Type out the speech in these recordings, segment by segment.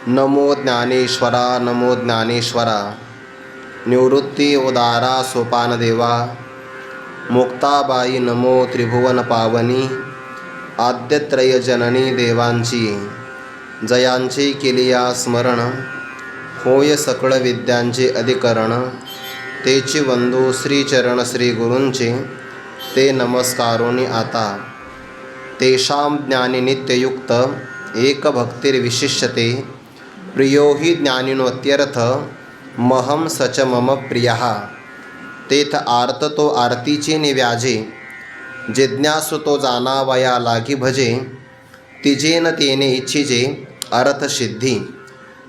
नमो ज्ञानेश्वरा नमो ज्ञानेश्वरा। निवृत्ती उदारा सोपानदेवा। मुक्ताबाई नमो त्रिभुवन पावनी। आद्यत्रय जननी देवांची जयांचे केलिया स्मरण। होय सकळ विद्यांचे अधिकरण। तेची वंदू श्रीचरण श्री गुरूंचे ते नमस्कारोनी आता। तेषां ज्ञानी नित्ययुक्त एक भक्तिर्विशिष्यते। प्रियो हि ज्ञानिनोत्यर्थ महम सच मम प्रियः। तेथ आर्त तो आरतीचे निव्याजे। जिज्ञासु तो जाणावया लागी भजे। तिजेन तेने इच्छिजे अर्थ सिद्धी।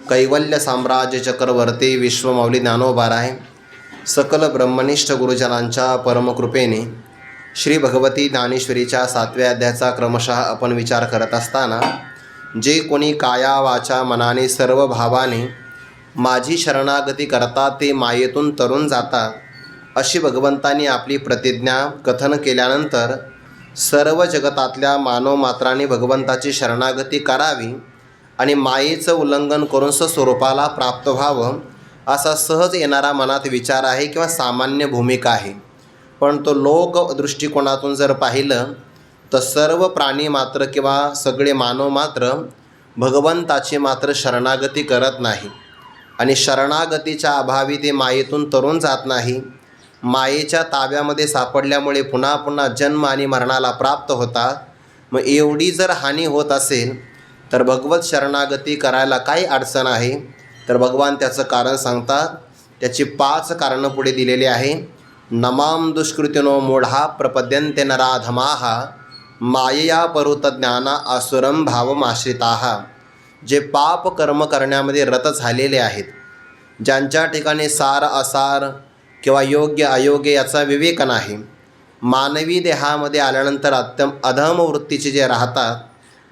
कैवल्य साम्राज्य चक्रवर्ती विश्वमौली ज्ञानोबाराय सकल ब्रह्मनिष्ठ गुरुजनांच्या परमकृपेने श्री भगवती ज्ञानेश्वरीच्या 7व्या अध्यायाचा क्रमशः आपण विचार करत असताना जे कोणी काया वाचा मनाने सर्व भावाने माझी शरणागती करतात ते मायेतून तरुण जातात, अशी भगवंतांनी आपली प्रतिज्ञा कथन केल्यानंतर सर्व जगतातल्या मानवमात्राने भगवंताची शरणागती करावी आणि मायेचं उल्लंघन करून स्वस्वरूपाला प्राप्त व्हावं असा सहज येणारा मनात विचार आहे किंवा सामान्य भूमिका आहे. पण तो लोक दृष्टिकोनातून जर पाहिलं तर सर्व प्राणी मात्र किंवा सगळे मानव मात्र भगवंताची मात्र शरणागती करत नाही आणि शरणागतीच्या अभावी ते मायेतून तरुण जात नाही. मायेच्या ताब्यामध्ये सापडल्यामुळे पुन्हा पुन्हा जन्म आणि मरणाला प्राप्त होतात. मग एवढी जर हानी होत असेल तर भगवत शरणागती करायला काही अडचण आहे? तर भगवान त्याचं कारण सांगतात. त्याची 5 कारणं पुढे दिलेली आहे. नमाम दुष्कृतिनो मूढा प्रपद्यन्ते नराधमाः मायया परुत ज्ञाना असुरम भावमाश्रिताः. जे पाप कर्म करण्यामध्ये रत झालेले आहेत, ज्यांच्या ठिकाणी सार असार किंवा योग्य अयोग्य याचा विवेक नाही, मानवी देहामध्ये आल्यानंतर अधम वृत्तीचे जे राहतात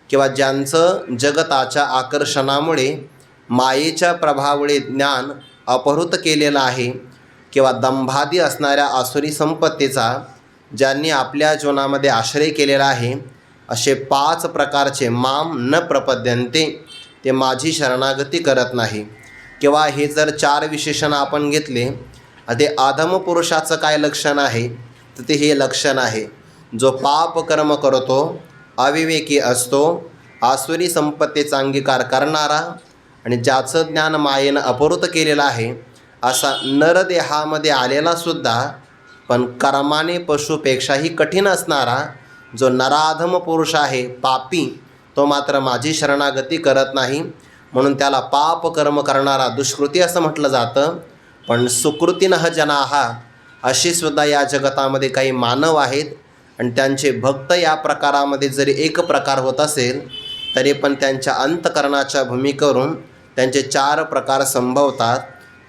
किंवा ज्यांचं जगताच्या आकर्षणामुळे मायेच्या प्रभावामुळे ज्ञान अपहृत केलेलं आहे किंवा दंभादी असणाऱ्या आसुरी संपत्तीचा ज्यांनी आपल्या जीवनामध्ये आश्रय केलेला आहे, असे 5 प्रकारचे माम न प्रपद्यन्ते, ते माझी शरणागती करत नाही. किंवा हे जर 4 विशेषण आपण घेतले, ते अधम पुरुषाचं काय लक्षण आहे तर ते हे लक्षण आहे, जो पाप कर्म करतो, अविवेकी असतो, आसुरी संपत्तीचा अंगीकार करणारा आणि ज्याचं ज्ञान मायेनं अपहृत केलेलं आहे, असा नरदेहामध्ये आलेला सुद्धा पण कर्माने पशुपेक्षाही कठीण असणारा जो नराधम पुरुष आहे, पापी, तो मात्र माझी शरणागती करत नाही. म्हणून त्याला पाप कर्म करणारा दुष्कृती असं म्हटलं जातं. पण सुकृतीनः जनाः, अशी सुद्धा या जगतामध्ये काही मानव आहेत आणि त्यांचे भक्त या प्रकारामध्ये जरी एक प्रकार होत असेल तरी पण त्यांच्या अंतकरणाच्या भूमिकेवरून त्यांचे 4 प्रकार संभवतात.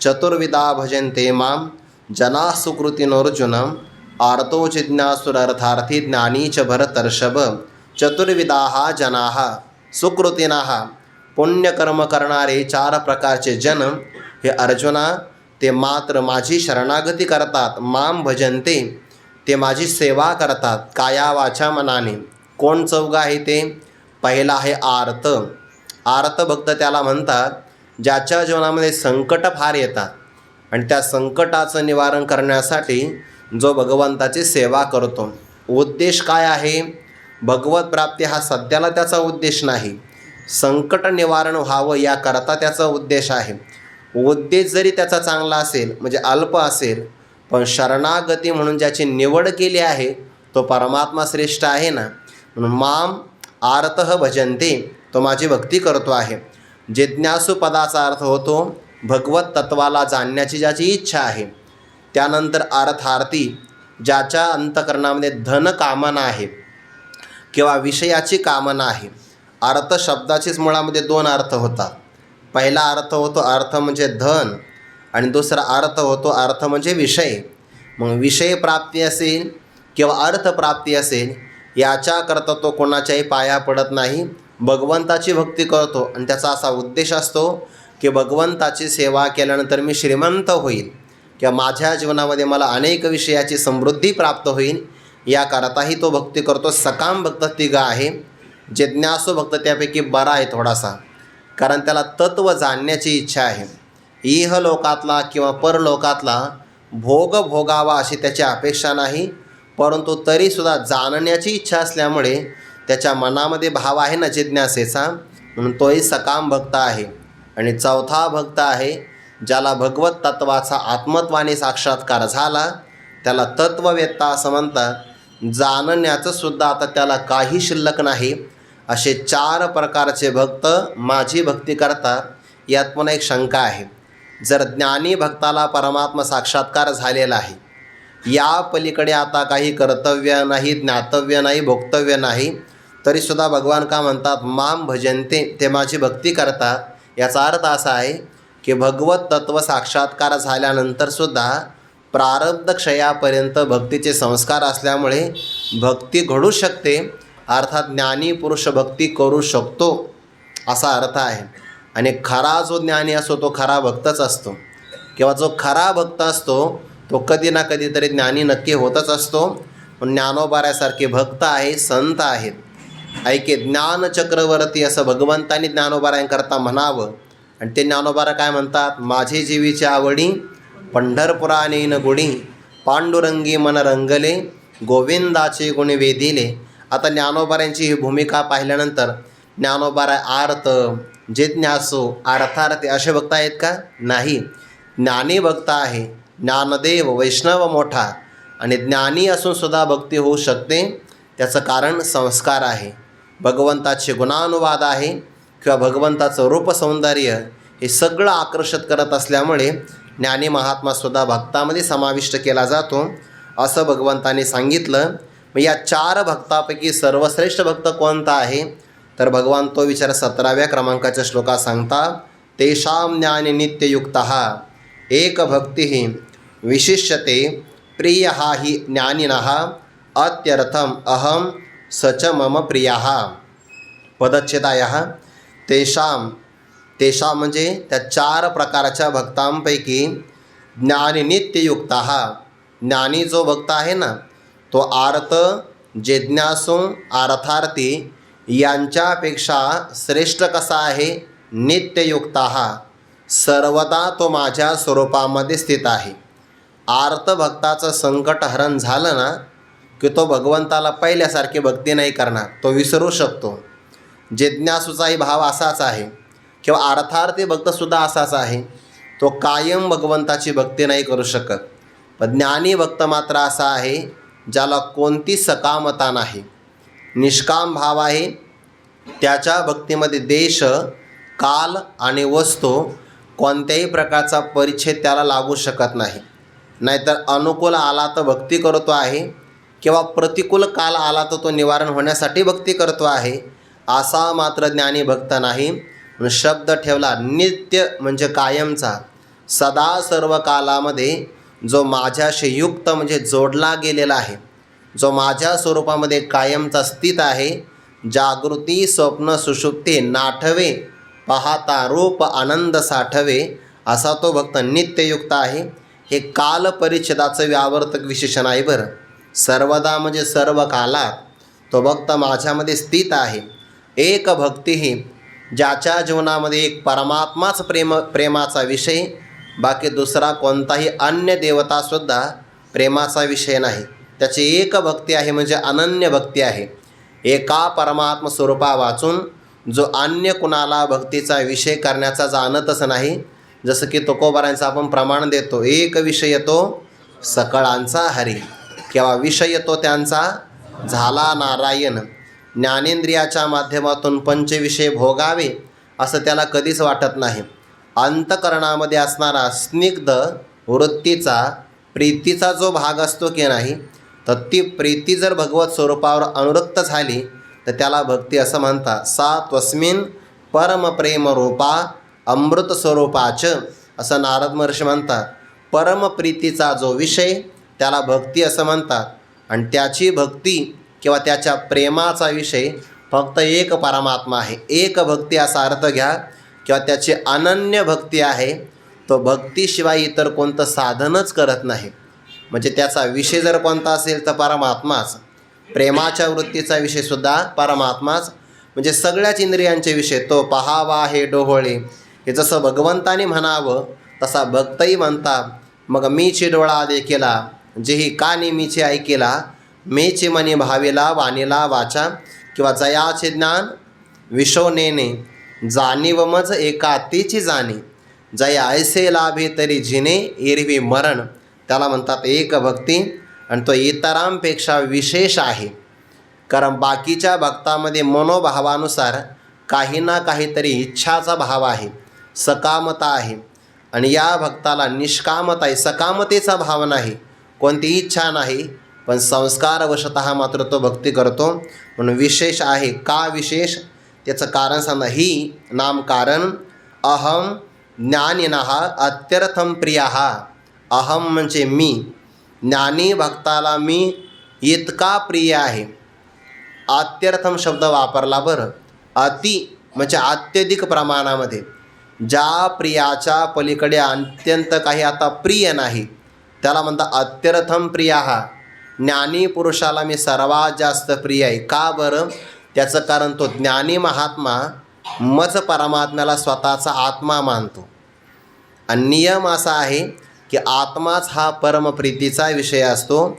चतुर्विधा भजन्ते माम जना सुकृतिनोर्जुनम आर्तो जिज्ञासुरर्थार्थी ज्ञानी च भरतर्षभ. चतुर्विधाः जनाः सुकृतिनाः, पुण्यकर्म करणारे 4 प्रकारचे जन हे अर्जुना, ते मात्र माझी शरणागती करतात. माम भजन्ते, ते माझी सेवा करतात काया वाचा मनाने. कोण 4 आहे ते? पहिला आहे आर्त. आर्त भक्त त्याला म्हणतात ज्याच्या जीवनामध्ये संकट फार येतात आणि त्या संकटाचं निवारण करण्यासाठी जो भगवंताची सेवा करतो. उद्देश काय आहे? भगवत प्राप्ती हा सध्याला त्याचा उद्देश नाही, संकट निवारण व्हावं याकरता त्याचा उद्देश आहे. उद्देश जरी त्याचा चांगला असेल, म्हणजे अल्प असेल, पण शरणागती म्हणून ज्याची निवड केली आहे तो परमात्मा श्रेष्ठ आहे ना. म्हणून माम आर्तः भजन्ते, तो माझी भक्ती करतो आहे. जिज्ञासू पदाचा अर्थ होतो भगवत तत्वाला जाणण्याची ज्याची इच्छा आहे. त्यानंतर अर्थार्थी, ज्याच्या अंतकरणामध्ये धन कामना आहे किंवा विषयाची कामना आहे. अर्थ शब्दाचीच मुळामध्ये 2 अर्थ होतात. पहिला अर्थ होतो अर्थ म्हणजे धन आणि दुसरा अर्थ होतो अर्थ म्हणजे विषय. मग विषय प्राप्ती असेल किंवा अर्थप्राप्ती असेल, याच्याकरता तो कोणाच्याही पाया पडत नाही, भगवंताची भक्ती करतो आणि त्याचा असा उद्देश असतो की भगवंताची सेवा केल्यानंतर मी श्रीमंत होईल किंवा माझ्या जीवनामध्ये मला अनेक विषयाची समृद्धी प्राप्त होईल, याकरताही तो भक्ती करतो. सकाम भक्त 3 आहे. जिज्ञासू भक्त त्यापैकी बरा आहे थोडासा, कारण त्याला तत्व जाणण्याची इच्छा आहे. इहलोकातला किंवा परलोकातला भोग भोगावा अशी त्याची अपेक्षा नाही, परंतु तरीसुद्धा जाणण्याची इच्छा असल्यामुळे त्याच्या मनामध्ये भाव आहे ना जिज्ञासेचा, म्हणून तोही सकाम भक्त आहे. आणि चौथा भक्त आहे ज्याला भगवत तत्वाचा आत्मत्वाने साक्षात्कार झाला, त्याला तत्ववेत्ता असं म्हणतात. जाणण्याचं सुद्धा आता त्याला काही शिल्लक नाही. असे 4 प्रकारचे भक्त माझी भक्ती करतात. यात पुन्हा एक शंका आहे. जर ज्ञानी भक्ताला परमात्मा साक्षात्कार झालेला आहे, या पलीकडे आता काही कर्तव्य नाही, ज्ञातव्य नाही, भोक्तव्य नाही, तरीसुद्धा भगवान का म्हणतात माम भजन्ते, ते माझी भक्ती करतात. याचा अर्थ असा आहे की भगवत तत्व साक्षात्कार झाल्यानंतरसुद्धा प्रारब्ध क्षयापर्यंत भक्तीचे संस्कार असल्यामुळे भक्ती घडू शकते. अर्थात ज्ञानी पुरुष भक्ती करू शकतो असा अर्थ आहे. आणि खरा जो ज्ञानी असतो तो खरा भक्तच असतो, किंवा जो खरा भक्त असतो तो कधी ना कधीतरी ज्ञानी नक्की होतच असतो. पण ज्ञानोबाऱ्यासारखे भक्त आहे, संत आहेत. ऐके ज्ञान चक्रवर्ती असं भगवंतांनी ज्ञानोबाऱ्यांकरता म्हणावं. आणि ते ज्ञानोबारा काय म्हणतात, माझे जीवीची आवडी पंढरपुरा नेन गुडी, पांडुरंगी मन रंगले, गोविंदाचे गुण वेदिले. आता ज्ञानोबाऱ्यांची ही भूमिका पाहिल्यानंतर ज्ञानोबारा आर्त, जिज्ञासू, अर्थार्थी असे भक्त आहेत का? नाही. ज्ञानी भक्त आहे, ज्ञानदेव वैष्णव मोठा. आणि ज्ञानी असून सुद्धा भक्ती होऊ शकते. त्याचं कारण संस्कार आहे, भगवंताचे गुणानुवाद आहे, किंवा भगवंताचं रूप सौंदर्य हे सगळं आकर्षित करत असल्यामुळे ज्ञानी महात्मासुद्धा भक्तामध्ये समाविष्ट केला जातो असं भगवंताने सांगितलं. मग या 4 भक्तापैकी सर्वश्रेष्ठ भक्त कोणता आहे, तर भगवान तो विचार 17व्या क्रमांकाच्या श्लोकात सांगतात. तेषां ज्ञानी नित्ययुक्तः एक भक्तिः विशिष्यते प्रियः हि ज्ञानिनः अत्यर्थम अहम सच मम प्रियः. पदच्छेदायः तेषां म्हणजे त्या 4 प्रकारच्या भक्तांपैकी ज्ञानी नित्ययुक्तः, ज्ञानी जो भक्त आहे ना तो आर्त, जिज्ञासू, अर्थार्थी यांच्यापेक्षा श्रेष्ठ कसा आहे, नित्ययुक्तः, सर्वदा तो माझ्या स्वरूपामध्ये स्थित आहे. आर्त भक्ताचं संकट हरण झालं ना की तो भगवंताला पहिल्यासारखी भक्ती नाही करणार, तो विसरू शकतो. जिज्ञासूचाही भाव असाच आहे, किंवा अर्थार्थी भक्तसुद्धा असाच आहे, तो कायम भगवंताची भक्ती नाही करू शकत. पण ज्ञानी भक्त मात्र असा आहे ज्याला कोणती सकामता नाही, निष्काम भाव आहे. त्याच्या भक्तीमध्ये देश, काल आणि वस्तू कोणत्याही प्रकारचा परिच्छेद त्याला लागू शकत नाही. नाहीतर अनुकूल आला तर भक्ती करतो आहे, किंवा प्रतिकूल काल आला तर तो निवारण होण्यासाठी भक्ती करतो आहे, असा मात्र ज्ञानी भक्त नाही. शब्द ठेवला नित्य म्हणजे कायमचा, सदा सर्व कालामध्ये जो माझ्याशी युक्त म्हणजे जोडला गेलेला आहे, जो माझ्या स्वरूपामध्ये कायमचा स्थित आहे. जागृती स्वप्न सुषुप्ती नाठवे, पाहता रूप आनंद साठवे, असा तो भक्त नित्ययुक्त आहे. हे काल परिच्छेदाचं व्यावर्तक विशेषण आहे बरं. सर्वदा म्हणजे सर्व कालात तो भक्त माझ्यामध्ये स्थित आहे. एक भक्तीही, ज्याच्या जीवनामध्ये एक परमात्माच प्रेमाचा विषय, बाकी दुसरा कोणताही अन्य देवतासुद्धा प्रेमाचा विषय नाही. त्याची एक भक्ती आहे म्हणजे अनन्य भक्ती आहे. एका परमात्म स्वरूपा वाचून जो अन्य कुणाला भक्तीचा विषय करण्याचा जाणतच नाही. जसं की तुकोबारांचं आपण प्रमाण देतो, एक विषय तो सकळांचा हरी, किंवा विषय तो त्यांचा झाला नारायण. ज्ञानेंद्रियाच्या माध्यमातून पंचविषय भोगावे असं त्याला कधीच वाटत नाही. अंतकरणामध्ये असणारा स्निग्ध वृत्तीचा, प्रीतीचा जो भाग असतो की नाही, तर ती प्रीती जर भगवत स्वरूपावर अनुरक्त झाली तर त्याला भक्ती असं म्हणतात. सा त्वस्मिन् परमप्रेम रूपा अमृत स्वरूपाच, असं नारद महर्षी म्हणतात. परमप्रीतीचा जो विषय त्याला भक्ती असं म्हणतात. आणि त्याची भक्ती किंवा त्याच्या प्रेमाचा विषय फक्त एक परमात्मा आहे. एक भक्ती असा अर्थ घ्या, किंवा त्याची अनन्य भक्ती आहे. तो भक्तीशिवाय इतर कोणतं साधनच करत नाही. म्हणजे त्याचा विषय जर कोणता असेल तर परमात्माच, प्रेमाच्या वृत्तीचा विषयसुद्धा परमात्माच. म्हणजे सगळ्याच इंद्रियांचे विषय. तो पहावा हे डोहोळे, हे जसं भगवंताने म्हणावं तसा भक्तही म्हणतात. मग मीचे डोळा देखिला, जेही कानी मीचे ऐकेला, मेचे मनी भावेला वाणीला वाचा, किंवा जयाचे ज्ञान विशोनेने, जाणीव मज एकातीची जाणे, जया ऐसे लाभे तरी जिने एरवी मरण. त्याला म्हणतात एक भक्ती, आणि तो इतरांपेक्षा विशेष आहे. कारण बाकीच्या भक्तामध्ये मनोभावानुसार काही ना काहीतरी इच्छाचा भाव आहे, सकामता आहे, आणि या भक्ताला निष्कामता आहे, सकामतेचा भाव नाही, कोणतीही इच्छा नाही, पण संस्कारवशतः मात्र तो भक्ती करतो. म्हणून विशेष आहे. का विशेष? त्याचं कारण सांगा. ही नाम कारण अहम ज्ञानिनः अत्यर्थम प्रियः. अहम म्हणजे मी, ज्ञानी भक्ताला मी इतका प्रिय आहे. अत्यर्थम शब्द वापरला बरं. अति म्हणजे अत्यधिक प्रमाणामध्ये. ज्या प्रियाच्या पलीकडे अत्यंत काही आता प्रिय नाही त्याला म्हणतात अत्यर्थम प्रियः. ज्ञानी पुरुषाला मी सर्वात जास्त प्रिय आहे. का बरं? त्याचं कारण तो ज्ञानी महात्मा मज परमात्म्याला स्वतःचा आत्मा मानतो. आणि नियम असा आहे की आत्माच हा परमप्रीतीचा विषय असतो.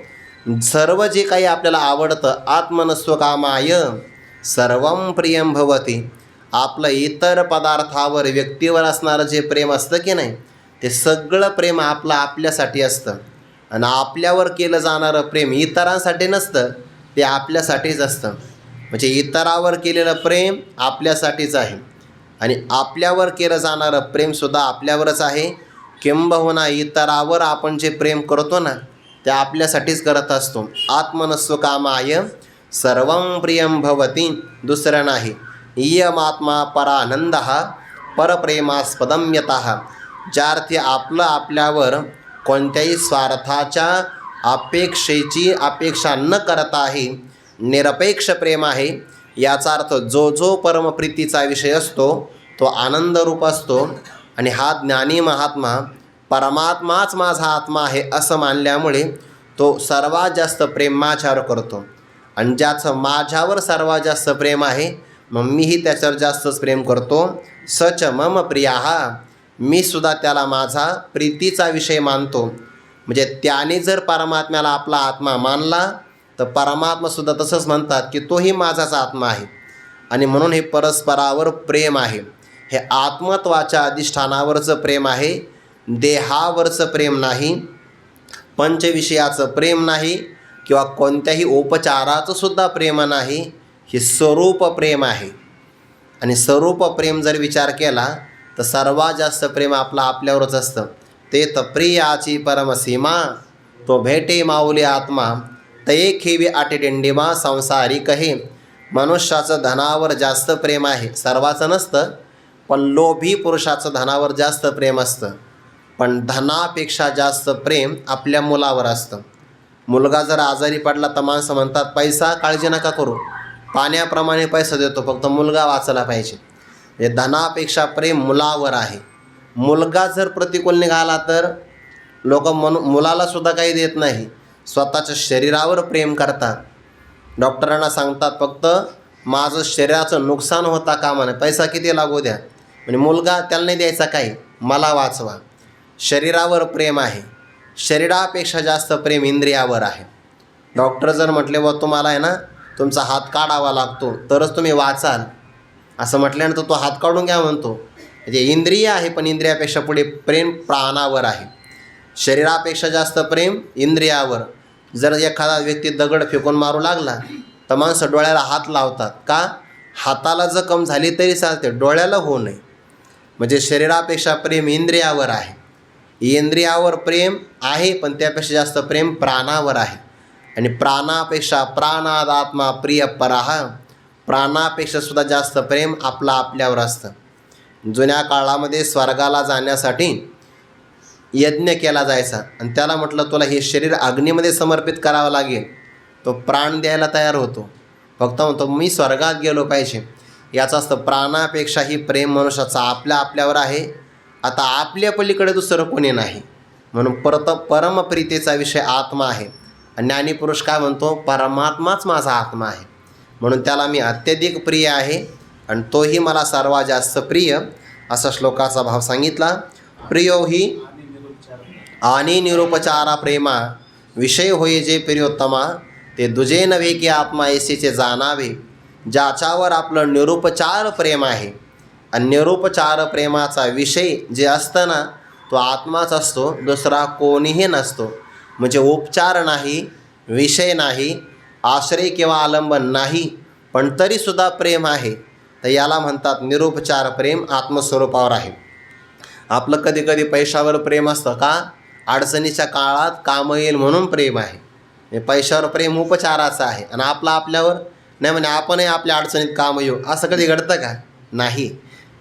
सर्व जे काही आपल्याला आवडतं, आत्मनस्वकामाय सर्वं प्रियं भवति. आपलं इतर पदार्थावर, व्यक्तीवर असणारं जे प्रेम असतं की नाही, ते सगळं प्रेम आपलं आपल्यासाठी असतं. आणि आपल्यावर केलं जाणारं प्रेम इतरांसाठी नसतं, ते आपल्यासाठीच असतं. म्हणजे इतरावर केलेलं प्रेम आपल्यासाठीच आहे, आणि आपल्यावर केलं जाणारं प्रेमसुद्धा आपल्यावरच आहे. किंबहुना इतरावर आपण जे प्रेम करतो ना, ते आपल्यासाठीच करत असतो. आत्मनस्वकामाय सर्वं प्रियं भवति. दुसरं नाही. इयमात्मा परानंदः परप्रेमास्पदं यतः. ज्यार्थी आपलं आपल्यावर कोणत्याही स्वार्थाच्या अपेक्षेची अपेक्षा न करताही निरपेक्ष प्रेम आहे. याचा अर्थ जो जो परमप्रीतीचा विषय असतो तो आनंदरूप असतो. आणि हा ज्ञानी महात्मा परमात्माच माझा आत्मा आहे असं मानल्यामुळे तो सर्वात जास्त प्रेम माझ्यावर करतो. आणि ज्याचं माझ्यावर सर्वात जास्त प्रेम आहे, मग मीही त्याच्यावर जास्तच प्रेम करतो. सच मम प्रियाः. मी सुद्धा त्याला माझा प्रीतीचा विषय मानतो. म्हणजे त्याने जर परमात्म्याला आपला आत्मा मानला तर परमात्मासुद्धा तसंच म्हणतात की तोही माझाच आत्मा आहे. आणि म्हणून हे परस्परावर प्रेम आहे. हे आत्मत्वाच्या अधिष्ठानावरचं प्रेम आहे, देहावरचं प्रेम नाही, पंचविषयाचं प्रेम नाही, किंवा कोणत्याही उपचाराचं सुद्धा प्रेम नाही. हे स्वरूप प्रेम आहे. आणि स्वरूप प्रेम जर विचार केला तर सर्वात जास्त प्रेम आपलं आपल्यावरच असतं. ते तर प्रियाची परमसीमा, तो भेटे माऊली आत्मा, तये खेवी आटेडिंडिमा संसारी कहे. मनुष्याचं धनावर जास्त प्रेम आहे, सर्वाचं नसतं, पण लोभी पुरुषाचं धनावर जास्त प्रेम असतं. पण धनापेक्षा जास्त प्रेम आपल्या मुलावर असतं. मुलगा जर आजारी पडला तर माणसं म्हणतात पैसा काळजी नका करू, पाण्याप्रमाणे पैसा देतो, फक्त मुलगा वाचला पाहिजे. हे धनापेक्षा प्रेम मुलावर आहे. मुलगा जर प्रतिकूल निघाला तर लोक मुलाला सुद्धा काही देत नाही, स्वतःच्या शरीरावर प्रेम करतात. डॉक्टरांना सांगतात फक्त माझं शरीराचं नुकसान होता कामा नये, पैसा किती लागू द्या, म्हणजे मुलगा त्याला नाही द्यायचा काही, मला वाचवा. शरीरावर प्रेम आहे. शरीरापेक्षा जास्त प्रेम इंद्रियावर आहे. डॉक्टर जर म्हटले व तुम्हाला आहे ना तुमचा हात काढावा लागतो तरच तुम्ही वाचाल, असं म्हटल्यानंतर तो हात काढून घ्या म्हणतो. म्हणजे इंद्रिय आहे, पण इंद्रियापेक्षा पुढे प्रेम प्राणावर आहे. शरीरापेक्षा जास्त प्रेम इंद्रियावर. जर एखादा व्यक्ती दगड फेकून मारू लागला तर माणसं डोळ्याला हात लावतात. का? हाताला जखम झाली तरी चालते, डोळ्याला होऊ नये. म्हणजे शरीरापेक्षा प्रेम इंद्रियावर आहे. इंद्रियावर प्रेम आहे, पण त्यापेक्षा जास्त प्रेम प्राणावर आहे. आणि प्राणापेक्षा प्राणादात्मा प्रिय पराः. प्राणापेक्षा सुद्धा जास्त प्रेम आपलं आपल्यावर असतं. जुन्या काळामध्ये स्वर्गाला जाण्यासाठी यज्ञ केला जायचा, आणि त्याला म्हटलं तुला हे शरीर अग्नीमध्ये समर्पित करावं लागेल. तो प्राण द्यायला तयार होतो, फक्त म्हणतो मी स्वर्गात गेलो पाहिजे. याचा असतं प्राणापेक्षाही प्रेम मनुष्याचा आपल्या आपल्यावर आहे. आता आपल्या पलीकडे दुसरं कोणी नाही. म्हणून परमप्रीतीचा विषय आत्मा आहे. ज्ञानी पुरुष काय म्हणतो? परमात्माच माझा आत्मा आहे. म्हणून त्याला मी अत्यधिक प्रिय आहे आणि तोही मला सर्वात जास्त प्रिय, असा श्लोकाचा भाव सांगितला. प्रियो ही आणि निरुपचारा प्रेमा विषय होय जे प्रियोत्तमा, ते दुजे नव्हे की आत्मा ऐसीचे जाणावे, ज्याच्यावर आपलं निरुपचार प्रेम आहे. आणि निरुपचार प्रेमाचा विषय जे असतं ना, तो आत्माच असतो, दुसरा कोणीही नसतो. म्हणजे उपचार नाही, विषय नाही, आश्रय किंवा आलंबन नाही, पण तरीसुद्धा प्रेम आहे. तर याला म्हणतात निरुपचार प्रेम, आत्मस्वरूपावर आहे. आपलं कधी कधी पैशावर प्रेम असतं का, अडचणीच्या काळात काम येईल म्हणून प्रेम आहे. पैशावर प्रेम उपचाराचं आहे आणि आपलं आपल्यावर नाही, म्हणजे आपणही आपल्या अडचणीत काम येऊ असं कधी घडतं का? नाही.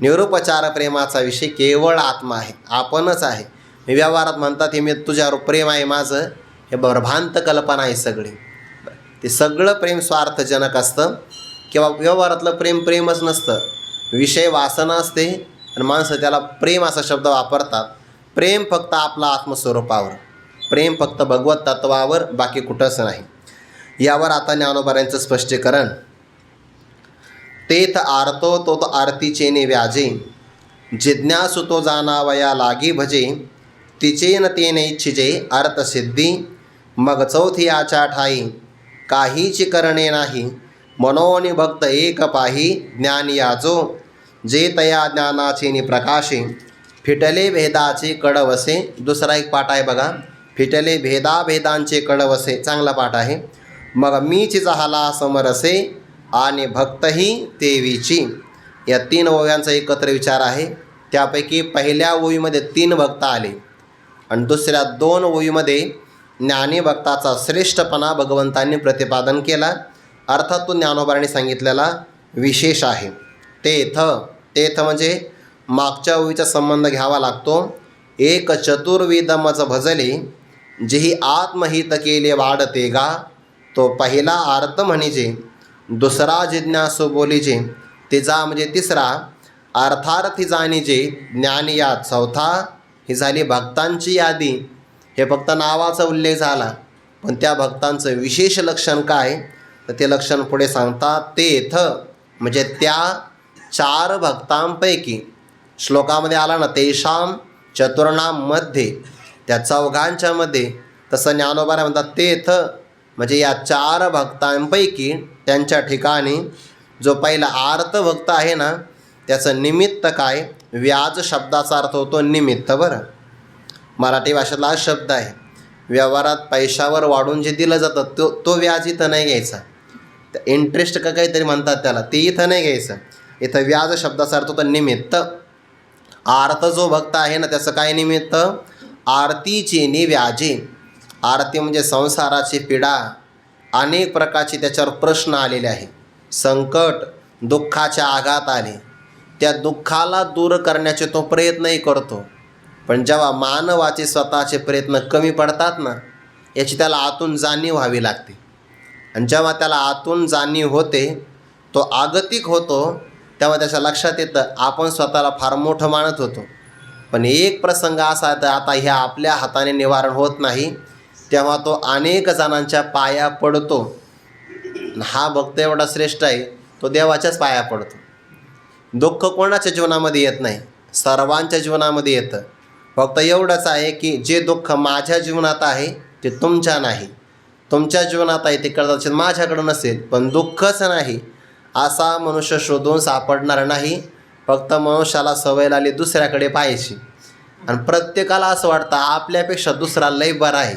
निरुपचार प्रेमाचा विषय केवळ आत्मा आहे, आपणच आहे. व्यवहारात म्हणतात हे मी तुझ्यावर प्रेम आहे माझं, हे भ्रांत कल्पना आहे सगळी. ते सगळं प्रेम स्वार्थजनक असतं किंवा व्यवहारातलं प्रेम प्रेमच नसतं, विषय वासना असते आणि माणसं त्याला प्रेम असा शब्द वापरतात. प्रेम फक्त आपला आत्मस्वरूपावर, प्रेम फक्त भगवत तत्वावर, बाकी कुठंच नाही. यावर आता ज्ञानोबाऱ्यांचं स्पष्टीकरण. तेथ आरतो तो आरतीचे ने व्याजे, जिज्ञासु तो जाणावया लागी भजे, तिचेन तेने इच्छिजे अर्थसिद्धी, मग चौथी याच्या ठाई काहीची करणे नाही, मनोनी भक्त एक पाही ज्ञान याजो, जे तया ज्ञानाचे नि प्रकाशे, फिटले भेदाचे कडवसे. दुसरा एक पाठ आहे बघा, फिटले भेदाभेदांचे कडवसे, चांगला पाठ आहे. मग मीच झाला समरसे आणि भक्तही तेवीची. या 3 ओव्यांचा एकत्र विचार आहे. त्यापैकी पहिल्या ओवीमध्ये 3 भक्त आले आणि दुसऱ्या 2 ओवीमध्ये ज्ञानी भक्ताचा श्रेष्ठपणा भगवंतांनी प्रतिपादन केला. अर्थात तो ज्ञानोबांनी सांगितलेला विशेष आहे. तेथ म्हणजे मागच्या ओवीचा संबंध घ्यावा लागतो. एक चतुर्विधमच भजले, जेही आत्महित केले वाढते गा, तो पहिला अर्थ म्हणिजे, दुसरा जिज्ञासू बोलिजे, तिचा म्हणजे तिसरा अर्थार्थी जाणीजे, ज्ञानी या चौथा. ही झाली भक्तांची यादी. हे फक्त नावाचा उल्लेख झाला, पण त्या भक्तांचं विशेष लक्षण काय, तर ते लक्षण पुढे सांगतात. तेथ म्हणजे त्या 4 भक्तांपैकी, श्लोकामध्ये आला ना तेषाम चतुर्णाम मध्ये, त्या 4घांच्या मध्ये, तसं ज्ञानोबारा म्हणतात तेथ म्हणजे या 4 भक्तांपैकी त्यांच्या ठिकाणी जो पहिला आर्त भक्त आहे ना, त्याचं निमित्त काय, व्याज शब्दाचा अर्थ होतो निमित्त. बरं, मराठी भाषेतला हा शब्द आहे. व्यवहारात पैशावर वाढून जे दिलं जातं तो व्याज इथं नाही घ्यायचा. इंटरेस्ट का काहीतरी म्हणतात त्याला, ते इथं नाही घ्यायचं. इथं व्याज शब्दाचा अर्थ होतो निमित्त. आर्त जो भक्त आहे ना, त्याचं काय निमित्त, आरतीची नि व्याजे. आरती म्हणजे संसाराची पीडा, अनेक प्रकारचे त्याच्यावर प्रश्न आलेले आहे, संकट दुःखाचे आघात आले, त्या दुःखाला दूर करण्याचे तो प्रयत्नही करतो. पण जेव्हा मानवाचे स्वतःचे प्रयत्न कमी पडतात ना, याची त्याला आतून जाणीव व्हावी लागते. आणि जेव्हा त्याला आतून जाणीव होते, तो आगतिक होतो, तेव्हा त्याच्या लक्षात येतं आपण स्वतःला फार मोठं मानत होतो. पण एक प्रसंग असा तर आता ह्या आपल्या हाताने निवारण होत नाही, तेव्हा तो अनेक जणांच्या पाया पडतो. हा भक्त एवढा श्रेष्ठ आहे, तो देवाच्याच पाया पडतो. दुःख कोणाच्या जीवनामध्ये येत नाही, सर्वांच्या जीवनामध्ये येतं. फक्त एवढंच आहे की जे दुःख माझ्या जीवनात आहे ते तुमच्या नाही, तुमच्या जीवनात आहे ते कदाचित माझ्याकडं नसेल, पण दुःखच नाही असा मनुष्य शोधून सापडणार नाही. फक्त मनुष्याला सवय लागली दुसऱ्याकडे पाहायची, आणि प्रत्येकाला असं वाटतं आपल्यापेक्षा दुसरा लय बरा आहे,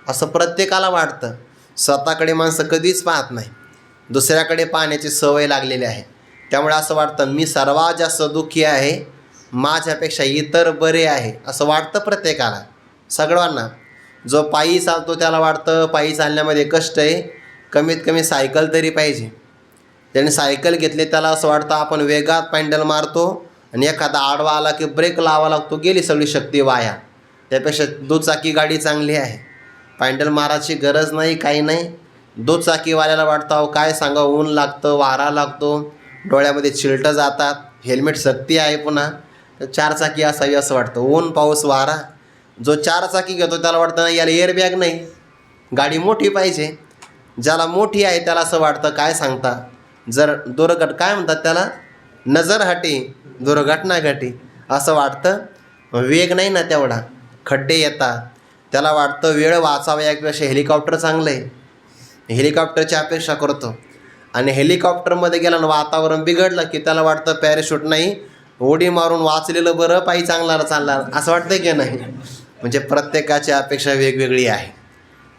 असं प्रत्येकाला वाटतं. स्वतःकडे माणसं कधीच पाहत नाही, दुसऱ्याकडे पाहण्याची सवय लागलेली आहे. त्यामुळे असं वाटतं मी सर्वात जास्त दुःखी आहे, माझ्यापेक्षा इतर बरे आहे असं वाटतं प्रत्येकाला, सगळ्यांना. जो पायी चालतो त्याला वाटतं पायी चालण्यामध्ये कष्ट आहे, कमीत कमी सायकल तरी पाहिजे. त्याने सायकल घेतली त्याला असं वाटतं आपण वेगात पॅन्डल मारतो आणि एखादा आडवा आला की ब्रेक लावा लागतो, गेली सगळी शक्ती वाया. त्यापेक्षा दुचाकी गाडी चांगली आहे, पॅन्डल मारायची गरज नाही, काही नाही. दुचाकीवाल्याला वाटतं अहो काय सांगा, ऊन लागतं, वारा लागतो, डोळ्यामध्ये चिलटं जातात, हेल्मेट सक्ती आहे, पुन्हा 4 चाकी असावी असं वाटतं, ऊन पाऊस वारा. जो 4 चाकी घेतो त्याला वाटतं नाही याला एअरबॅग नाही, गाडी मोठी पाहिजे. ज्याला मोठी आहे त्याला असं वाटतं काय सांगता, जर काय म्हणतात त्याला, नजर हटी दुर्घटना घटी असं वाटतं. वेग नाही ना तेवढा, खड्डे येतात, त्याला वाटतं वेळ वाचावा यापेक्षा हेलिकॉप्टर चांगलं आहे, हेलिकॉप्टरची अपेक्षा करतो. आणि हेलिकॉप्टरमध्ये गेला आणि वातावरण बिघडलं की त्याला वाटतं पॅरेशूट नाही, उडी मारून वाचलेलं बरं, पायी चांगला चालणार, असं वाटतं की नाही. म्हणजे प्रत्येकाची अपेक्षा वेगवेगळी आहे.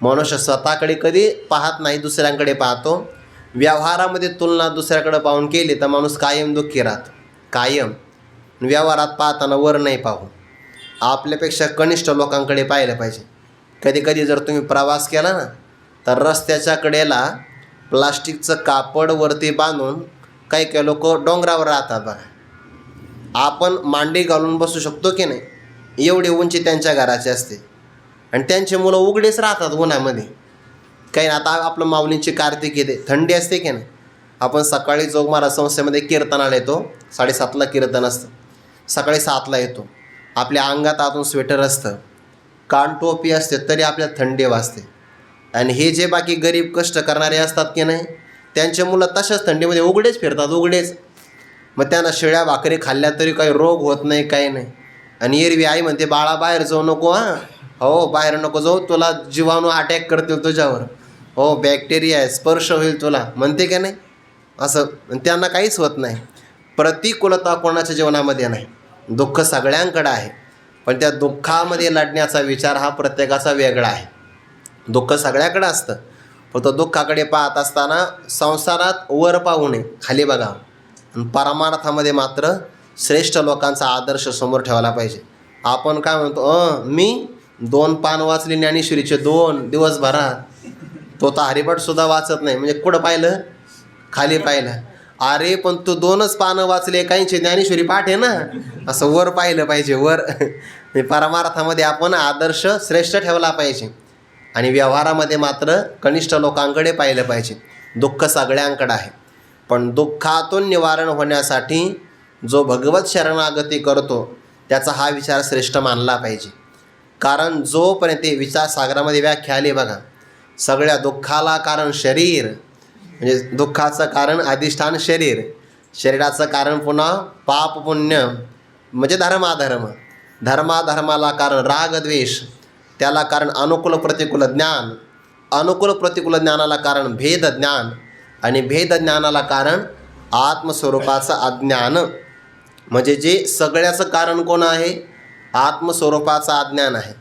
मनुष्य स्वतःकडे कधी पाहत नाही, दुसऱ्यांकडे पाहतो. व्यवहारामध्ये तुलना दुसऱ्याकडे पाहून केली तर माणूस कायम दुःखी राहतो, कायम. व्यवहारात पाहताना वर नाही पाहू, आपल्यापेक्षा कनिष्ठ लोकांकडे पाहिलं पाहिजे. कधी कधी जर तुम्ही प्रवास केला ना, तर रस्त्याच्या कडेला प्लास्टिकचं कापड वरती बांधून काही काही लोक डोंगरावर राहतात बघा. आपण मांडी घालून बसू शकतो की नाही, एवढी उंची त्यांच्या घराची असते. आणि त्यांचे मुलं उघडेच राहतात उन्हामध्ये. काही आता आपलं माऊलींची कार्तिक येते, थंडी असते की नाही. आपण सकाळी जोगमारा संस्थेमध्ये कीर्तनाला येतो, 7:30ला कीर्तन असतं, सकाळी 7ला येतो. आपल्या अंगात आतून स्वेटर असतं, कानटोपी असते, तरी आपल्याला थंडी वाजते. आणि हे जे बाकी गरीब कष्ट करणारे असतात की नाही, त्यांचे मुलं तशाच थंडीमध्ये उघडेच फिरतात, उघडेच. मग त्यांना शिळ्या भाकरी खाल्ल्या तरी काही रोग होत नाही, काही नाही. आणि एरवी आई म्हणते बाळा बाहेर जाऊ नको, हां हो बाहेर नको जाऊ, तुला जीवाणू अटॅक करतील तुझ्यावर, हो बॅक्टेरिया आहे, स्पर्श होईल तुला, म्हणते का नाही असं. त्यांना काहीच होत नाही. प्रतिकूलता कोणाच्या जीवनामध्ये नाही, दुःख सगळ्यांकडं आहे. पण त्या दुःखामध्ये लढण्याचा विचार हा प्रत्येकाचा वेगळा आहे. दुःख सगळ्याकडं असतं, फक्त दुःखाकडे पाहत असताना संसारात वर पाहू नये, खाली बघावं. आणि परमार्थामध्ये मात्र श्रेष्ठ लोकांचा आदर्श समोर ठेवायला पाहिजे. आपण काय म्हणतो, मी 2 पान वाचले ज्ञानेश्वरीचे 2 दिवसभरात, तो तर हरिपाठसुद्धा वाचत नाही. म्हणजे कुठं पाहिलं, खाली पाहिलं. अरे पण तू 2च पानं वाचले, काहींचे ज्ञानेश्वरी पाठ आहे ना, असं वर पाहिलं पाहिजे, वर. परमार्थामध्ये आपण आदर्श श्रेष्ठ ठेवला पाहिजे. आणि व्यवहारामध्ये मात्र कनिष्ठ लोकांकडे पाहिलं पाहिजे. दुःख सगळ्यांकडे आहे, पण दुःखातून निवारण होण्यासाठी जो भगवत शरणागती करतो त्याचा हा विचार श्रेष्ठ मानला पाहिजे. कारण जोपर्यंत विचारसागरामध्ये व्याख्या आली बघा, सगळ्या दुःखाला कारण शरीर, म्हणजे दुःखाचं कारण अधिष्ठान शरीर, शरीराचं कारण पुन्हा पाप पुण्य म्हणजे धर्माधर्म, धर्माधर्माला कारण राग द्वेष, त्याला कारण अनुकूल प्रतिकूल ज्ञान, अनुकूल प्रतिकूल ज्ञानाला कारण भेद ज्ञान, आणि भेद ज्ञानाला कारण आत्मस्वरूपाचं अज्ञान. म्हणजे जे सगळ्याचं कारण कोण आहे, आत्मस्वरूपाचं अज्ञान आहे.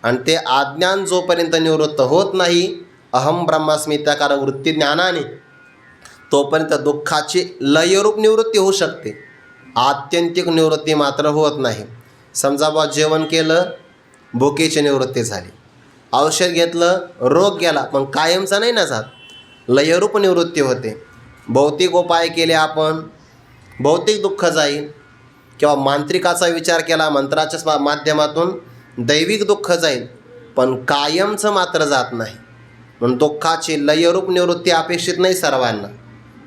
आणि ते अज्ञान जोपर्यंत निवृत्त होत नाही अहम ब्रह्मास्मी त्याकार वृत्ती ज्ञानाने, तोपर्यंत दुःखाची लयरूप निवृत्ती होऊ शकते, आत्यंतिक निवृत्ती मात्र होत नाही. समजा बा जेवण केलं, भुकेची निवृत्ती झाली, औषध घेतलं, रोग गेला, पण कायमचा नाही ना जात, लयरूप निवृत्ती होते. भौतिक उपाय केले आपण, भौतिक दुःख जाईल. किंवा मांत्रिकाचा विचार केला, मंत्राच्या माध्यमातून दैविक दुःख जाईल, पण कायमचं मात्र जात नाही. म्हणून दुःखाची लयरूप निवृत्ती अपेक्षित नाही सर्वांना.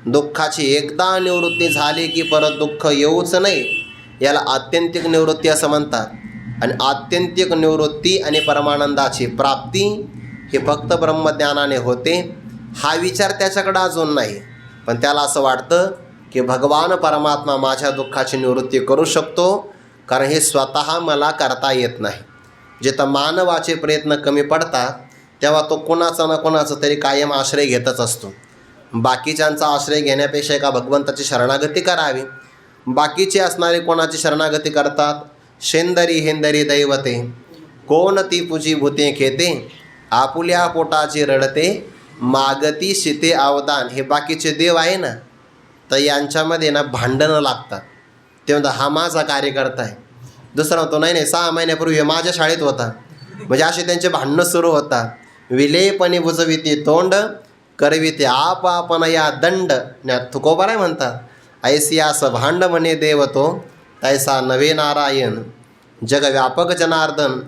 दुःखाची एकदा निवृत्ती झाली की परत दुःख येऊच नाही, याला आत्यंतिक निवृत्ती असं म्हणतात. आणि आत्यंतिक निवृत्ती आणि परमानंदाची प्राप्ती हे फक्त ब्रह्मज्ञानाने होते. हा विचार त्याच्याकडं अजून नाही, पण त्याला असं वाटतं की भगवान परमात्मा माझ्या दुःखाची निवृत्ती करू शकतो, कारण हे स्वतः मला करता येत नाही. जिथं मानवाचे प्रयत्न कमी पडतात तेव्हा तो कोणाचा ना कोणाचा तरी कायम आश्रय घेतच असतो. बाकीच्यांचा आश्रय घेण्यापेक्षा एका भगवंताची शरणागती करावी. बाकीचे असणारे कोणाची शरणागती करतात, शेंदरी हेंदरी दैवते, कोण ती पूजी भूते खेते, आपुल्या पोटाची रडते, मागती शिते अवदान. हे बाकीचे देव आहे ना, तर यांच्यामध्ये ना भांडणं लागतात. ते म्हणतात हा माझा कार्यकर्ता आहे, दुसरा म्हणतो नाही नाही 6 महिन्यापूर्वी हे माझ्या शाळेत होता. म्हणजे असे त्यांचे भांडणं सुरू होतात. विलेपणी बुजविते तोंड, करविते आप आपण या दंड. तुकोबाराय म्हणतात, ऐसी आस भांड म्हणे देव तो, तैसा नवे नारायण. जगव्यापक जनार्दन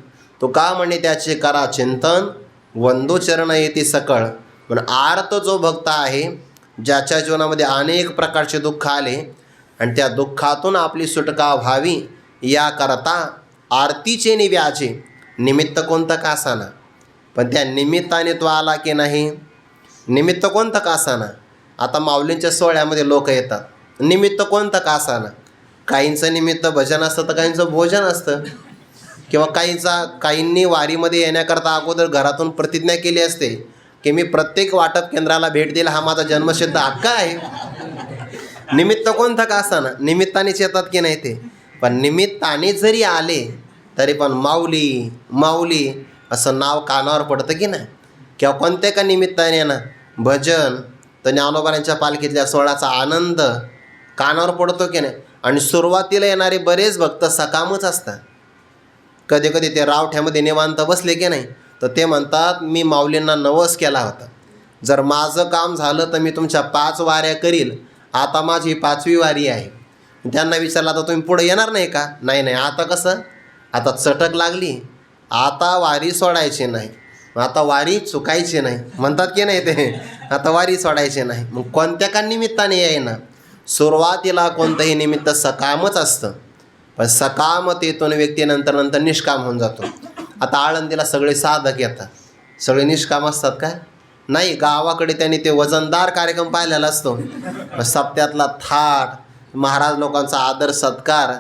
तुका म्हणे त्याचे करा चिंतन, वंदू चरण येते सकळ. म्हणून आर्त जो भक्त आहे, ज्याच्या जीवनामध्ये अनेक प्रकारचे दुःख आले आणि त्या दुःखातून आपली सुटका व्हावी याकरता आरतीचे निव्याचे, निमित्त कोणतं का असाना, पण त्या निमित्ताने तो आला की नाही, निमित्त कोणतं का असाना. आता माऊलींच्या सोहळ्यामध्ये लोक येतात, निमित्त कोणतं का असाना. काहींचं निमित्त भजन असतं तर काहींचं भोजन असतं, किंवा काहींनी वारीमध्ये येण्याकरता अगोदर घरातून प्रतिज्ञा केली असते की मी प्रत्येक वाटप केंद्राला भेट देईल, हा माझा जन्मसिद्ध हक्क आहे. निमित्त कोणतं का असाना, निमित्तानेच येतात की नाही ते. पण निमित्ताने जरी आले तरी पण माऊली माऊली असं नाव कानावर पडतं की नाही. किंवा कोणत्या का निमित्ताने ना भजन तर ज्ञानोबांच्या पालखीतल्या सोहळ्याचा आनंद कानावर पडतो की नाही. आणि सुरुवातीला येणारे बरेच भक्त सकामच असतात. कधी कधी ते रावठ्यामध्ये निवांत बसले की नाही तर ते म्हणतात मी माऊलींना नवस केला होता, जर माझं काम झालं तर मी तुमच्या 5 वाऱ्या करील, आता माझी 5वी वारी आहे. त्यांना विचारलं आता तुम्ही पुढे येणार नाही का. नाही नाही, आता कसं, आता चटक लागली, आता वारी सोडायची नाही, आता वारी चुकायची नाही म्हणतात की नाही ते. आता वारी सोडायची नाही. मग कोणत्या का निमित्ताने येईना. सुरुवातीला कोणतंही निमित्त सकामच असतं, पण सकामतेतून व्यक्ती नंतर नंतर निष्काम होऊन जातो. आता आळंदीला सगळे साधक येतात, सगळे निष्काम असतात काय. नाही, गावाकडे त्यांनी ते वजनदार कार्यक्रम पाहिलेला असतो. सप्त्यातला थाट, महाराज लोकांचा आदर सत्कार,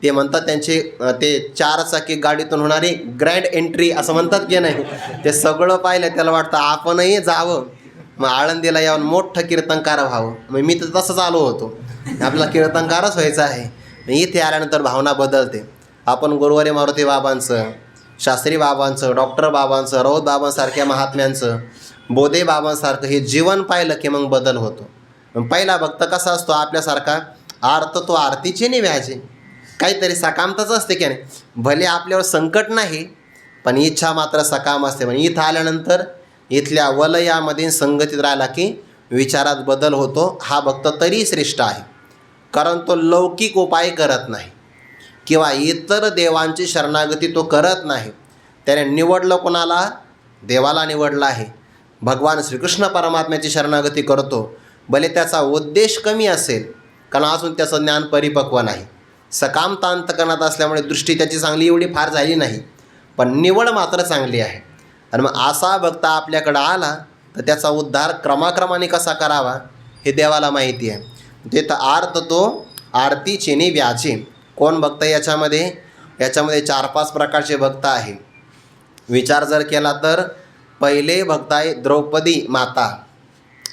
ते म्हणतात त्यांचे ते 4 चाकी गाडीतून होणारी ग्रँड एंट्री असं म्हणतात की नाही, ते सगळं पाहिलं त्याला वाटतं आपणही जावं, मग आळंदीला यावं, मोठं कीर्तनकार व्हावं. मग मी तर तसंच आलो होतो, आपल्याला कीर्तनकारच व्हायचं आहे. इथे आल्यानंतर भावना बदलते. आपण गुरुवारी मारुती बाबांचं, शास्त्री बाबांचं, डॉक्टर बाबांचं, राऊत बाबांसारख्या महात्म्यांचं, बोधे बाबांसारखं हे जीवन पाहिलं की मग बदल होतो. पहिला भक्त कसा असतो आपल्यासारखा, आर्त तो आरतीचे नाही व्याजे, काहीतरी सकामताच असते की नाही. भले आपल्यावर संकट नाही पण इच्छा मात्र सकाम असते. म्हणजे इथं आल्यानंतर इथल्या वलयामध्ये संगतीत राहिला की विचारात बदल होतो. हा भक्त तरी श्रेष्ठ आहे, कारण तो लौकिक उपाय करत नाही किंवा इतर देवांची शरणागती तो करत नाही. त्याने निवडलं कोणाला, देवाला निवडलं आहे. भगवान श्रीकृष्ण परमात्म्याची शरणागती करतो. भले त्याचा उद्देश कमी असेल, कारण अजून त्याचं ज्ञान परिपक्व नाही, सकामता अंतकरणात असल्यामुळे दृष्टी त्याची चांगली एवढी फार झाली नाही, पण निवड मात्र चांगली आहे. आणि मग असा भक्त आपल्याकडं आला तर त्याचा उद्धार क्रमाक्रमाने कसा करावा हे देवाला माहिती आहे. ते तर आर्त तो आरतीचे नि व्याजे. कोण भक्त याच्यामध्ये 4-5 प्रकारचे भक्त आहे. विचार जर केला तर पहिले भक्त आहे द्रौपदी माता,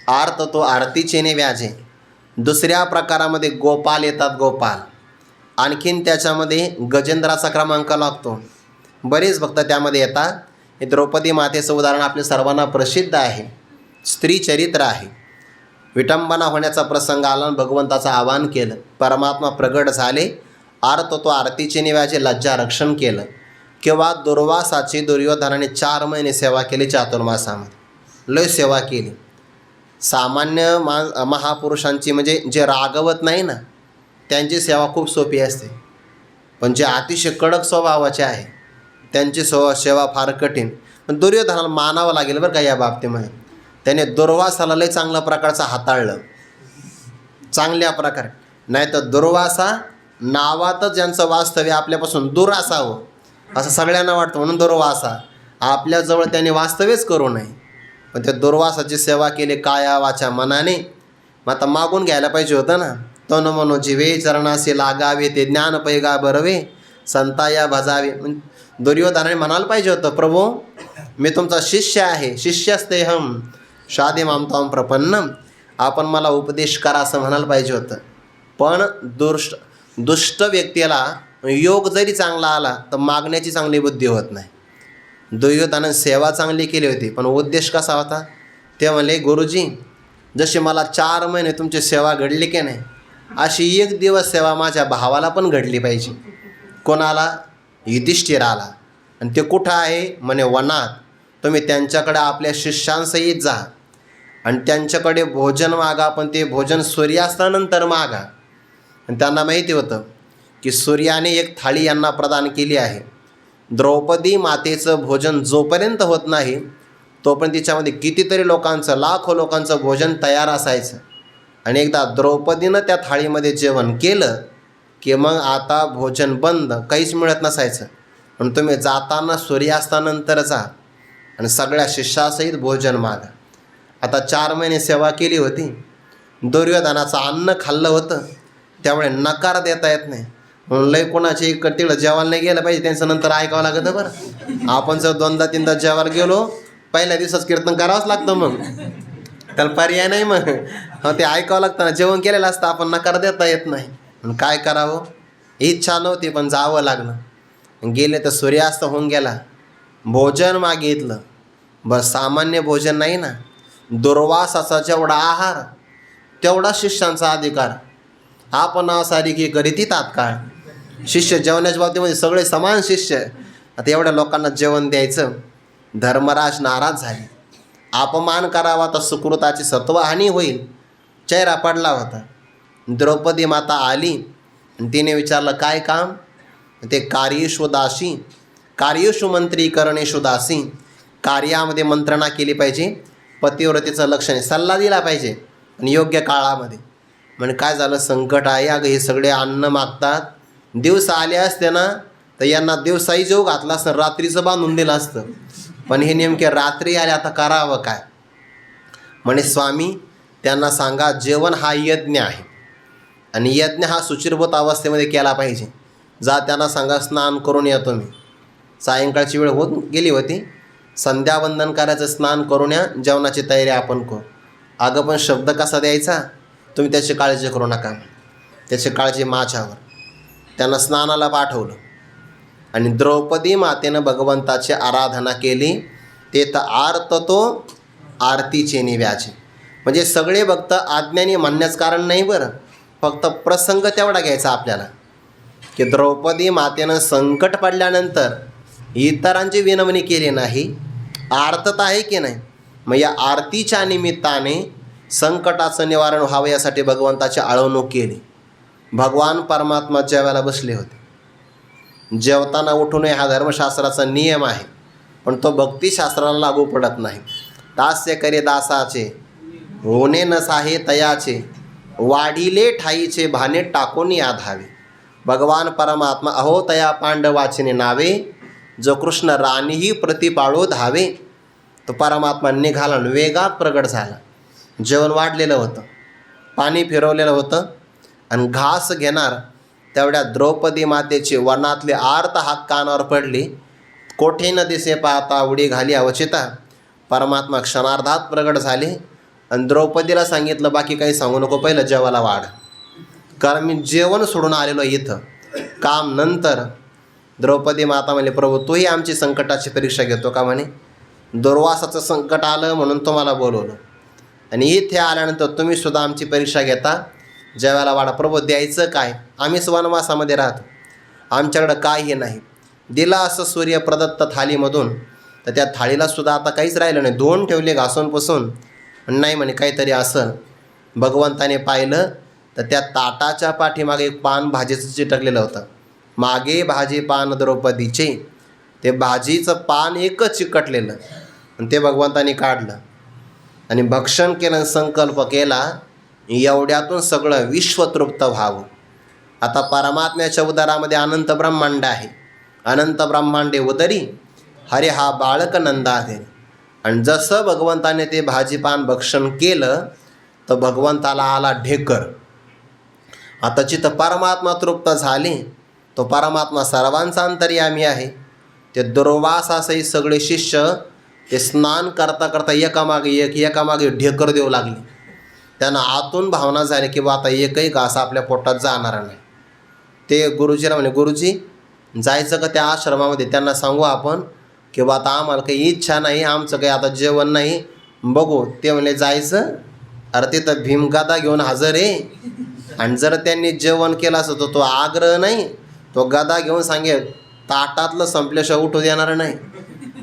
आर्त तो आरतीचे नि व्याजे. दुसऱ्या प्रकारामध्ये गोपाल येतात, गोपाल. आणखीन त्याच्यामध्ये गजेंद्राचा क्रमांक लागतो. बरेच भक्त त्यामध्ये येतात. हे द्रौपदी मातेचं उदाहरण आपल्या सर्वांना प्रसिद्ध आहे. स्त्री चरित्र आहे. विटंबना होण्याचा प्रसंग आला, भगवंताचं आवाहन केलं, परमात्मा प्रगट झाले, आर्त तो आरतीचे निव्याचे लज्जा रक्षण केलं. किंवा दुर्वासाची दुर्योधनाने 4 महिने सेवा केली, चातुर्मासामध्ये लय सेवा केली. सामान्य महापुरुषांची म्हणजे जे रागवत नाही ना त्यांची सेवा खूप सोपी असते, पण जे अतिशय कडक स्वभावाचे आहे त्यांची सेवा फार कठीण. पण दुर्योधनाला मानावं लागेल बरं का या बाबतीमध्ये. त्याने दुर्वासाला लय चांगल्या प्रकारचं हाताळलं, चांगल्या प्रकारे. नाही तर दुर्वासा नावातच ज्यांचं वास्तव्य आपल्यापासून दूर असावं असं सगळ्यांना वाटतं, म्हणून दुर्वासा. आपल्याजवळ त्याने वास्तव्यच करू नये, पण त्या दुर्वासाची सेवा केली काया वाचा मनाने. मग आता मागून घ्यायला पाहिजे होतं ना, तन मनो जिवे चरणासे लागावे, ते ज्ञान पैगा बरवे संताया भजावे. दुर्योधनाने म्हणायला पाहिजे होतं, प्रभू मी तुमचा शिष्य आहे, शिष्यस्तेहम शादे मामताम प्रपन्नम, आपण मला उपदेश करा असं म्हणायला पाहिजे होतं. पण दुष्ट व्यक्तीला योग जरी चांगला आला तर मागण्याची चांगली बुद्धी होत नाही. दुर्योधनाने सेवा चांगली केली होती, पण उद्देश कसा होता. ते म्हणले, गुरुजी जशी मला 4 महिने तुमची सेवा घडली की नाही, अशी 1 दिवस सेवा माझ्या भावाला पण घडली पाहिजे. कोणाला, युधिष्ठिराला. आणि ते कुठं आहे म्हणे, वनात. तुम्ही त्यांच्याकडे आपल्या शिष्यांसहित जा आणि त्यांच्याकडे भोजन मागा, पण ते भोजन सूर्यास्तानंतर मागा. आणि त्यांना माहिती होतं की सूर्याने एक थाळी यांना प्रदान केली आहे. द्रौपदी मातेचं भोजन जोपर्यंत होत नाही तोपर्यंत तिच्यामध्ये कितीतरी लोकांचं, लाखो लोकांचं भोजन तयार असायचं. आणि एकदा द्रौपदीनं त्या थाळीमध्ये जेवण केलं की मग आता भोजन बंद, काहीच मिळत नसायचं. पण तुम्ही जाताना सूर्यास्तानंतर जा आणि सगळ्या शिष्यासहित भोजन मागा. आता 4 महिने सेवा केली होती, दुर्योधनाचं अन्न खाल्लं होतं, त्यामुळे नकार देता येत नाही. म्हणून लय कोणाची तिकडं जेवायला नाही गेलं पाहिजे, त्यांचं नंतर ऐकावं लागतं बरं. आपण जर 2दा 3दा जेवायला गेलो, पहिल्या दिवसाच कीर्तन करावंच लागतं, मग त्याला पर्याय नाही. मग ते ऐकावं लागतं ना, जेवण केलेलं असतं, आपण नकार देता येत नाही. पण काय करावं, इच्छा नव्हती पण जावं लागलं. गेले तर सूर्यास्त होऊन गेला. भोजन मागितलं, बस सामान्य भोजन नाही ना, दुर्वासाचा जेवढा आहार तेवढा शिष्यांचा अधिकार. आपण असारी की करीती तात्काळ. शिष्य जेवणाच्या बाबतीमध्ये सगळे समान शिष्य. आता एवढ्या लोकांना जेवण द्यायचं. धर्मराज नाराज झाले. अपमान करावा तर सुकृताची सत्वहानी होईल. चेहरा पडला होता. द्रौपदी माता आली आणि तिने विचारलं, काय काम? ते कार्येषु दासी, कार्येषु मंत्री करणेषु दासी. कार्यामध्ये मंत्रणा केली पाहिजे, पतिव्रतेचं लक्षण, सल्ला दिला पाहिजे आणि योग्य काळामध्ये. म्हणजे काय झालं, संकट आहे अगं, हे सगळे अन्न मागतात. दिवस आले असते ना तर यांना दिवसाही जेव घातला असतं, रात्रीचं बांधून दिलं असतं. पण हे नेमके रात्री आले, आता करावं काय? म्हणे स्वामी त्यांना सांगा, जेवण हा यज्ञ आहे आणि यज्ञ हा शुचिर्भूत अवस्थेमध्ये केला पाहिजे. जा त्यांना सांगा, स्नान करून या तुम्ही. सायंकाळची वेळ होत गेली होती. संध्यावंदन करायचं, स्नान करून या, जेवणाची तयारी आपण करू. अगं पण शब्द कसा द्यायचा? तुम्ही त्याची काळजी करू नका, त्याची काळजी माझ्यावर. त्यांना स्नानाला पाठवलं आणि द्रौपदी मातेनं भगवंताची आराधना केली. ते तर आर्त तो आरतीचे निव्याचे. म्हणजे सगळे भक्त आज्ञानी म्हणण्याचं कारण नाही बरं, फक्त प्रसंग तेवढा घ्यायचा आपल्याला की द्रौपदी मातेनं संकट पडल्यानंतर इतरांची विनवणी केली नाही, आर्तता आहे की नाही. मग या आरतीच्या निमित्ताने संकटाचं निवारण व्हावं यासाठी भगवंताची आळवणूक केली. भगवान परमात्मा जेवायला बसले होते. जेवताना उठू नये हा धर्मशास्त्राचा नियम आहे, पण तो भक्तिशास्त्राला लागू पडत नाही. दास्य करे दासाचे, होणे नसाहे तयाचे, वाढिले ठाईचे भाने टाकून या धावे. भगवान परमात्मा अहो तया पांडवाचिने नावे, जो कृष्ण राणीही प्रतिपाळो धावे. तो परमात्मा निघाला आणि वेगात प्रगट झाला. जेवण वाढलेलं होतं, पाणी फिरवलेलं होतं आणि घास घेणार तेवढ्या द्रौपदी मातेची वनातली आर्त हाक कानावर पडली. कोठे न दिसे पाहता उडी घाली अवचिता. परमात्मा क्षणार्धात प्रगट झाले आणि द्रौपदीला सांगितलं, बाकी काही सांगू नको, पहिलं जेवायला वाढ, कारण मी जेवण सोडून आलेलो इथं, काम नंतर. द्रौपदी माता म्हणले, प्रभू तूही आमची संकटाची परीक्षा घेतो का? म्हणे दुर्वासाचं संकट आलं म्हणून तुम्हाला बोलवलं आणि इथे आल्यानंतर तुम्ही सुद्धा आमची परीक्षा घेता, जेवायला वाढा. प्रभू द्यायचं काय? आम्हीच वनवासामध्ये राहतो, आमच्याकडं काही नाही. दिला असं सूर्य प्रदत्त थालीमधून, तर त्या थाळीलासुद्धा आता काहीच राहिलं नाही. धुवून ठेवले घासून पुसून. नाही म्हणे काहीतरी असं. भगवंताने पाहिलं तर त्या ताटाच्या पाठीमागे एक पान भाजीचं चिटकलेलं होतं. मागे भाजी पान द्रौपदीचे. ते भाजीचं पान एकच चिकटलेलं आणि ते भगवंताने काढलं आणि भक्षण केलं, संकल्प केला, एवढ्यातून सगळं विश्व तृप्त व्हावं. आता परमात्म्याच्या उदरामध्ये अनंत ब्रह्मांड आहे. अनंत ब्रह्मांडे उदरी हरे हा बाळक नंदाधे. आणि जसं भगवंताने ते भाजीपान भक्षण केलं तर भगवंताला आला ढेकर. आता जिथं परमात्मा तृप्त झाले, तो परमात्मा सर्वांचा अंतर्यामी आहे. ते दुर्वासासही सगळे शिष्य ते स्नान करता करता एकामागे ढेकर देऊ लागले. त्यांना आतून भावना झाली की बा आता एकही घास आपल्या पोटात जाणार नाही. ते गुरुजीला म्हणे, गुरुजी जायचं का त्या आश्रमामध्ये? त्यांना सांगू आपण की बा आता आम्हाला काही इच्छा नाही, आमचं काही आता जेवण नाही, बघू. ते म्हणले जायचं? अरे तिथं भीमगदा घेऊन हजर आहे आणि जर त्यांनी जेवण केलं असं तर तो आग्रह नाही, तो गदा घेऊन सांगे ताटातलं संपल्याशिवाय उठू देणार नाही.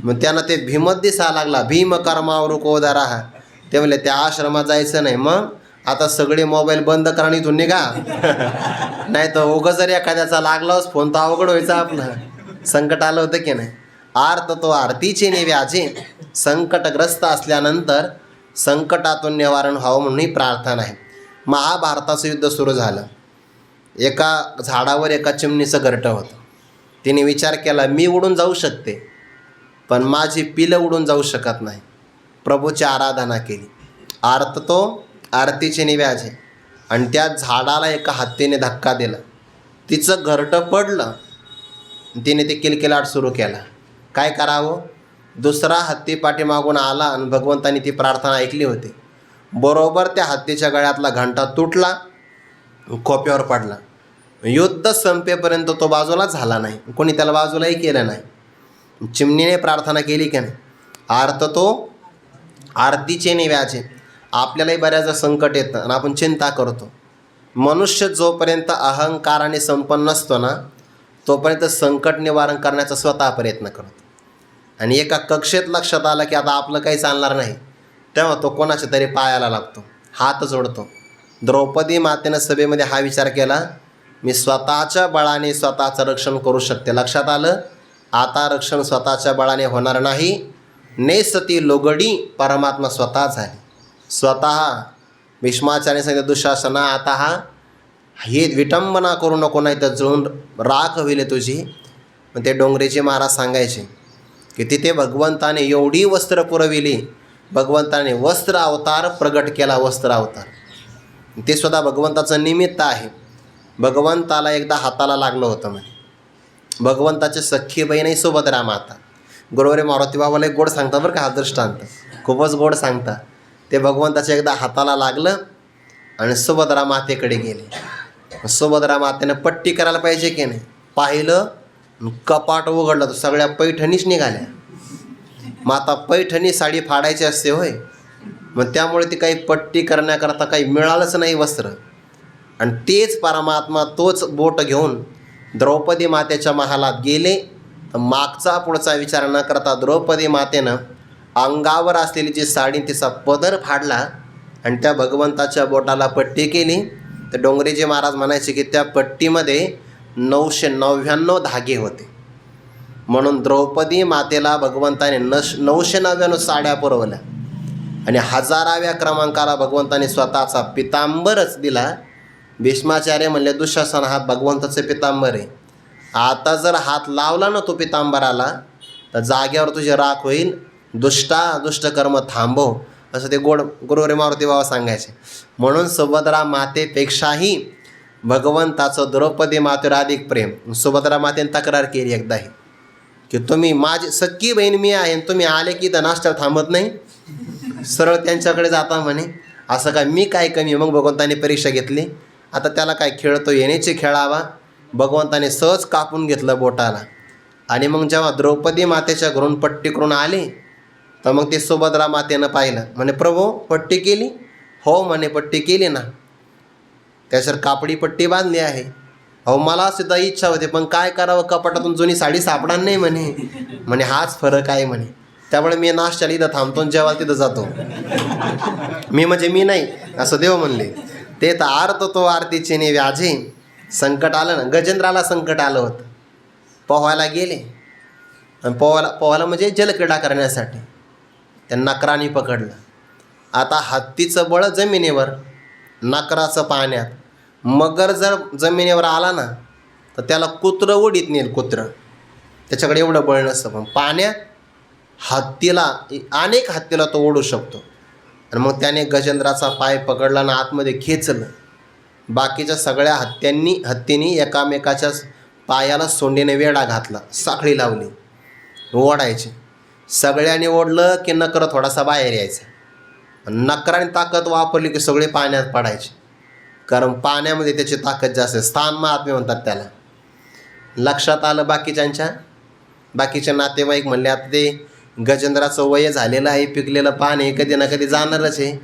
मग त्यांना ते भीमच दिसायला लागला. भीम कर्मावर कोदारा. ते म्हणले त्या आश्रमात जायचं नाही. मग आता सगळे मोबाईल बंद करा आणि इथून निघा, नाही तर उगाच जर एखाद्याचा लागलाच फोन तर अवघड व्हायचं आपलं. संकट आलं होतं की नाही. आर्त तो आरतीचे निव्याजे. संकटग्रस्त असल्यानंतर संकटातून निवारण व्हावं म्हणून ही प्रार्थना आहे. महाभारताचं युद्ध सुरू झालं. एका झाडावर एका चिमणीचं घरटं होतं. तिने विचार केला, मी उडून जाऊ शकते पण माझी पिलं उडून जाऊ शकत नाही. प्रभूची आराधना केली. आर्त तो आरतीचे निव्याज आहे आणि त्या झाडाला एका हत्तीने धक्का दिला, तिचं घरटं पडलं, तिने ते किलकिलाट सुरू केला. काय करावं? दुसरा हत्ती पाठीमागून आला आणि भगवंतांनी ती प्रार्थना ऐकली होती. बरोबर त्या हत्तीच्या गळ्यातला घंटा तुटला, खोप्यावर पडला. युद्ध संपेपर्यंत तो बाजूलाच झाला नाही, कोणी त्याला बाजूलाही केलं नाही. चिमणीने प्रार्थना केली की नाही? आर्त तो आरतीचे निव्याचे. आपल्यालाही बऱ्याचदा संकट येतं आणि आपण चिंता करतो. मनुष्य जोपर्यंत अहंकाराने संपन्न नसतो ना, तोपर्यंत संकट निवारण करण्याचा स्वतः प्रयत्न करतो. आणि एका कक्षेत लक्षात आलं की आता आपलं काही चालणार नाही, तेव्हा तो कोणाच्या तरी पायाला लागतो, हात जोडतो. द्रौपदी मातेनं सभेमध्ये हा विचार केला, मी स्वतःच्या बळाने स्वतःचं रक्षण करू शकते. लक्षात आलं, आता रक्षण स्वतःच्या बळाने होणार नाही. नेसती लोगडी परमात्मा स्वतः झाली. स्वतः भीष्माचार्य सांगितलं, दुःशासना आता ही विटंबना करू नको, नाही तर जळून राख होईल तुझी. मग ते डोंगरेचे महाराज सांगायचे की तिथे भगवंताने एवढी वस्त्र पुरविली, भगवंताने वस्त्र अवतार प्रगट केला. वस्त्र अवतार ते सुद्धा भगवंताचं निमित्त आहे. भगवंताला एकदा हाताला लागलं होतं म्हणे. भगवंताची सख्खी बहीणही सुभद्रा माता. गुरुवारी मारुती बाबाला एक गोड सांगतात बरं का, हा दृष्टांत खूपच गोड सांगतात. ते भगवंताच्या एकदा हाताला लागलं आणि सुभद्रा मातेकडे गेले. सुभद्रा मातेनं पट्टी करायला पाहिजे की नाही, पाहिलं, कपाट उघडलं तर सगळ्या पैठणीच निघाल्या. माता पैठणी साडी फाडायची असते होय, मग त्यामुळे ती काही पट्टी करण्याकरता काही मिळालंच नाही वस्त्र. आणि तेच परमात्मा तोच बोट घेऊन द्रौपदी मातेच्या महालात गेले. तर मागचा पुढचा विचार न करता द्रौपदी मातेनं अंगावर असलेली जी साडी तिचा पदर फाडला आणि त्या भगवंताच्या बोटाला पट्टी केली. तर डोंगरेजी महाराज म्हणायचे की त्या पट्टीमध्ये 999 धागे होते. म्हणून द्रौपदी मातेला भगवंताने 999 साड्या पुरवल्या आणि 1000व्या क्रमांकाला भगवंताने स्वतःचा पितांबरच दिला. भीष्माचार्य म्हणले, दुःशासन हा भगवंताचे पितांबर आहे. आता जर हात लावला ना तो पितांबराला तर जाग्यावर तुझे राख होईल. दुष्ट कर्म थांबव, असं ते गोड गुरुवारी मारुती बाबा सांगायचे. म्हणून सुभद्रा मातेपेक्षाही भगवंताचं द्रौपदी मातेवर अधिक प्रेम. सुभद्रा मातेने तक्रार केली एकदाही की तुम्ही माझी सख्खी बहीण मी आहे, तुम्ही आले की तर नाश्त्याला थांबत नाही, सरळ त्यांच्याकडे जाता म्हणे. असं काय मी काय कमी? मग भगवंताने परीक्षा घेतली. आता त्याला काय खेळतो येण्याची खेळावा, भगवंताने सहज कापून घेतलं बोटाला. आणि मग जेव्हा द्रौपदी मातेच्या घरून पट्टी करून आले तर मग ते सुभद्रा मातेनं पाहिलं, म्हणे प्रभू पट्टी केली? हो म्हणे पट्टी केली ना, त्याच्यावर कापडी पट्टी बांधली आहे. अहो मला सुद्धा इच्छा होते, पण काय करावं, कपाटातून जुनी साडी सापडणार नाही म्हणे हाच फरक आहे म्हणे. त्यामुळे मी नाश्त्याला इथं थांबतो, जेव्हा तिथं जातो. मी म्हणजे मी नाही, असं देव म्हणले. ते तर आर्त तो आरतीचे ने व्याजे. संकट आलं ना, गजेंद्राला संकट आलं होतं. पोहायला गेले आणि पोहायला म्हणजे जलक्रीडा करण्यासाठी त्या नकराने पकडलं. आता हत्तीचं बळ जमिनीवर, नकराचं पाण्यात. मगर जर जमिनीवर आला ना तर त्याला कुत्रं उडीत नेईल, कुत्रं. त्याच्याकडे एवढं बळ नसतं, पण पाण्यात अनेक हत्तीला तो ओढू शकतो. आणि मग त्याने गजेंद्राचा पाय पकडला ना आतमध्ये खेचलं. बाकीच्या सगळ्या हत्तींनी एकामेकाच्या पायाला सोंडीने वेढा घातला, साखळी लावली, ओढायचे. सगळ्यांनी ओढलं की नकर थोडासा बाहेर यायचा. नकराने ताकद वापरली की सगळे पाण्यात पडायचे, कारण पाण्यामध्ये त्याची ताकद जास्त आहे. स्थान महात्म्य म्हणतात त्याला. लक्षात आलं बाकीचे नातेवाईक म्हणले, आता ते गजेंद्राचं वय झालेलं आहे, पिकलेलं पान आहे, कधी ना कधी जाणारच आहे.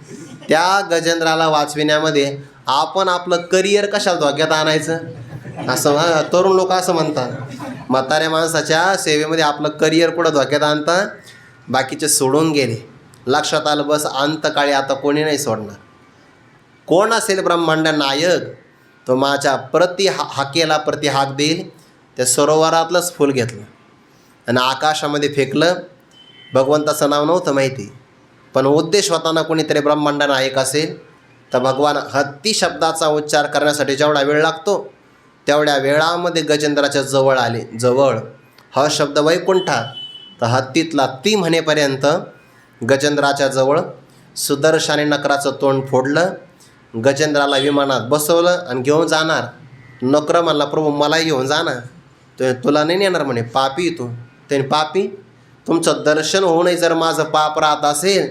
त्या गजेंद्राला वाचविण्यामध्ये आपण आपलं करिअर कशाला धोक्यात आणायचं, असं तरुण लोक असं म्हणतात. म्हाताऱ्या माणसाच्या सेवेमध्ये आपलं करिअर कुठं धोक्यात आणता. बाकीचे सोडून गेले. लक्षात आलं, बस अंतकाळी आता कोणी नाही सोडणार. कोण असेल ब्रह्मांड नायक, तो माझ्या हाकेला प्रति हाक देईल. त्या सरोवरातलंच फूल घेतलं आणि आकाशामध्ये फेकलं. भगवंताचं नाव नव्हतं माहिती, पण उद्देश होताना कोणीतरी ब्रह्मांड नायक असेल तर भगवान हत्ती शब्दाचा उच्चार करण्यासाठी जेवढा वेळ लागतो तेवढ्या वेळामध्ये गजेंद्राच्या जवळ आले. जवळ हा शब्द वैकुंठा, तर हत्तीतला ती म्हणेपर्यंत गजेंद्राच्या जवळ सुदर्शनाने नकराचं तोंड फोडलं, गजेंद्राला विमानात बसवलं आणि घेऊन जाणार. नकर म्हणला, प्रभू मलाही घेऊन जा ना. तुला नाही नेणार म्हणे, पापी तू. त्याने, पापी, तुमचं दर्शन होऊनही जर माझं पाप राहत असेल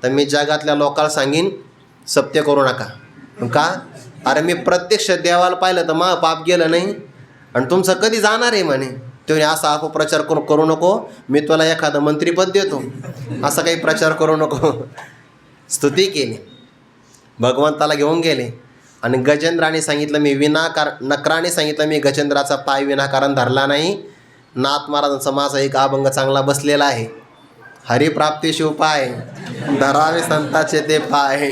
तर मी जगातल्या लोकांना सांगीन सत्य करू नका. का? अरे मी प्रत्यक्ष देवाला पाहिलं तर मग पाप गेलं नाही आणि तुमचं कधी जाणार आहे म्हणे. तुम्ही असा अपप्रचार करू नको, मी तुला एखादं मंत्रीपद देतो, असा काही प्रचार करू नको. स्तुती केली, भगवंताला घेऊन गेले आणि गजेंद्राने सांगितलं मी नकराने सांगितलं मी गजेंद्राचा पाय विनाकारण धरला नाही. नाथ महाराजांचा माझा एक अभंग चांगला बसलेला आहे, हरिप्राप्ती उपाय धरावे संताचे ते पाय.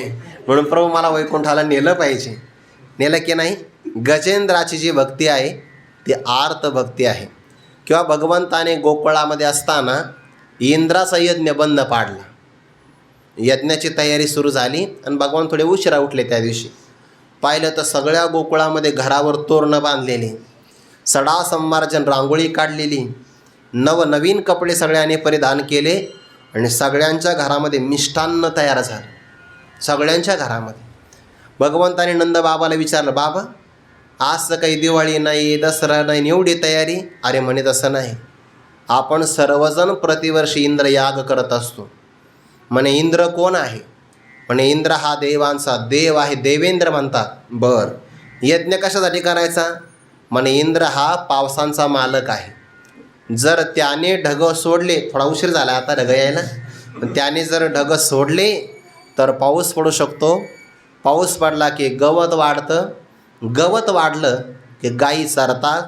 म्हणून प्रभू मला वैकुंठाला नेलं पाहिजे. नेलं की नाही? गजेंद्राची जी भक्ती आहे ती आर्त भक्ती आहे. किंवा भगवंताने गोकुळामध्ये असताना इंद्राचा यज्ञ बंद पाडला. यज्ञाची तयारी सुरू झाली आणि भगवान थोडे उशिरा उठले. त्या दिवशी पाहिलं तर सगळ्या गोकुळामध्ये घरावर तोरणं बांधलेली, सडा संमार्जन रांगोळी काढलेली, नवनवीन कपडे सगळ्यांनी परिधान केले आणि सगळ्यांच्या घरामध्ये मिष्टान्न तयार झालं. सगळ्यांच्या घरामध्ये. भगवंताने नंदबाबाला विचारलं, बाबा आज तर काही दिवाळी नाही, दसरा नाही, एवढी तयारी? अरे म्हणे तसं नाही, आपण सर्वजण प्रतिवर्षी इंद्र याग करत असतो. म्हणे इंद्र कोण आहे? म्हणे इंद्र हा देवांचा देव आहे, देवेंद्र म्हणतात. बरं, यज्ञ कशासाठी करायचा? म्हणे इंद्र हा पावसांचा मालक आहे. जर त्याने ढग सोडले, थोडा उशीर झाला आता ढग यायला, पण त्याने जर ढग सोडले तर पाऊस पडू शकतो. पाऊस पडला की गवत वाढतं, गवत वाढलं की गायी चरतात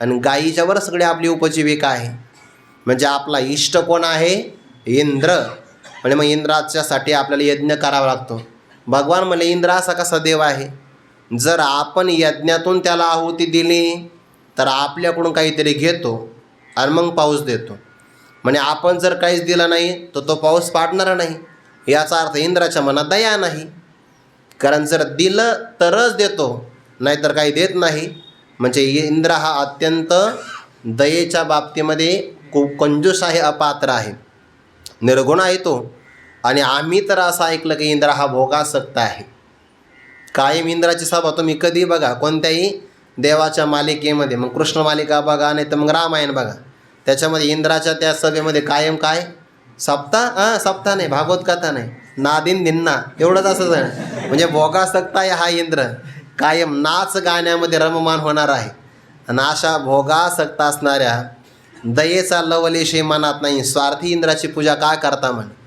आणि गायीच्यावर सगळी आपली उपजीविका आहे. म्हणजे आपला इष्ट कोण आहे? इंद्र. म्हणजे मग इंद्राच्यासाठी आपल्याला यज्ञ करावा लागतो. भगवान म्हणले इंद्र असा कसा देव आहे? जर आपण यज्ञातून त्याला आहुती दिली तर आपल्याकडून काहीतरी घेतो आणि मग पाऊस देतो. म्हणजे आपण जर काहीच दिलं नाही तर तो पाऊस पाडणारा नाही. याचा अर्थ इंद्राच्या मनात दया नाही. कारण जर दिलं तरच देतो, नाहीतर काही देत नाही. म्हणजे इंद्र हा अत्यंत दयेच्या बाबतीमध्ये खूप कंजूस आहे, अपात्र आहे, निर्गुण आहे तो. आणि आम्ही तर असं ऐकलं की इंद्र हा भोगासक्त आहे. कायम इंद्राची सभा तुम्ही कधी बघा, कोणत्याही देवाच्या मालिकेमध्ये, मग कृष्ण मालिका बघा, नाही तर मग रामायण बघा, त्याच्यामध्ये इंद्राच्या त्या सभेमध्ये कायम काय? सप्ताह नाही, भागवत कथा नाही, नादिन दिन्ना, एवढंच असं आहे. म्हणजे भोगासक्त आहे हा इंद्र, कायम नाच गाण्यामध्ये रममान होणार आहे. आणि अशा भोगासक्त असणाऱ्या दयेचा लवलेशही मनात नाही, स्वार्थी इंद्राची पूजा का करता म्हणे.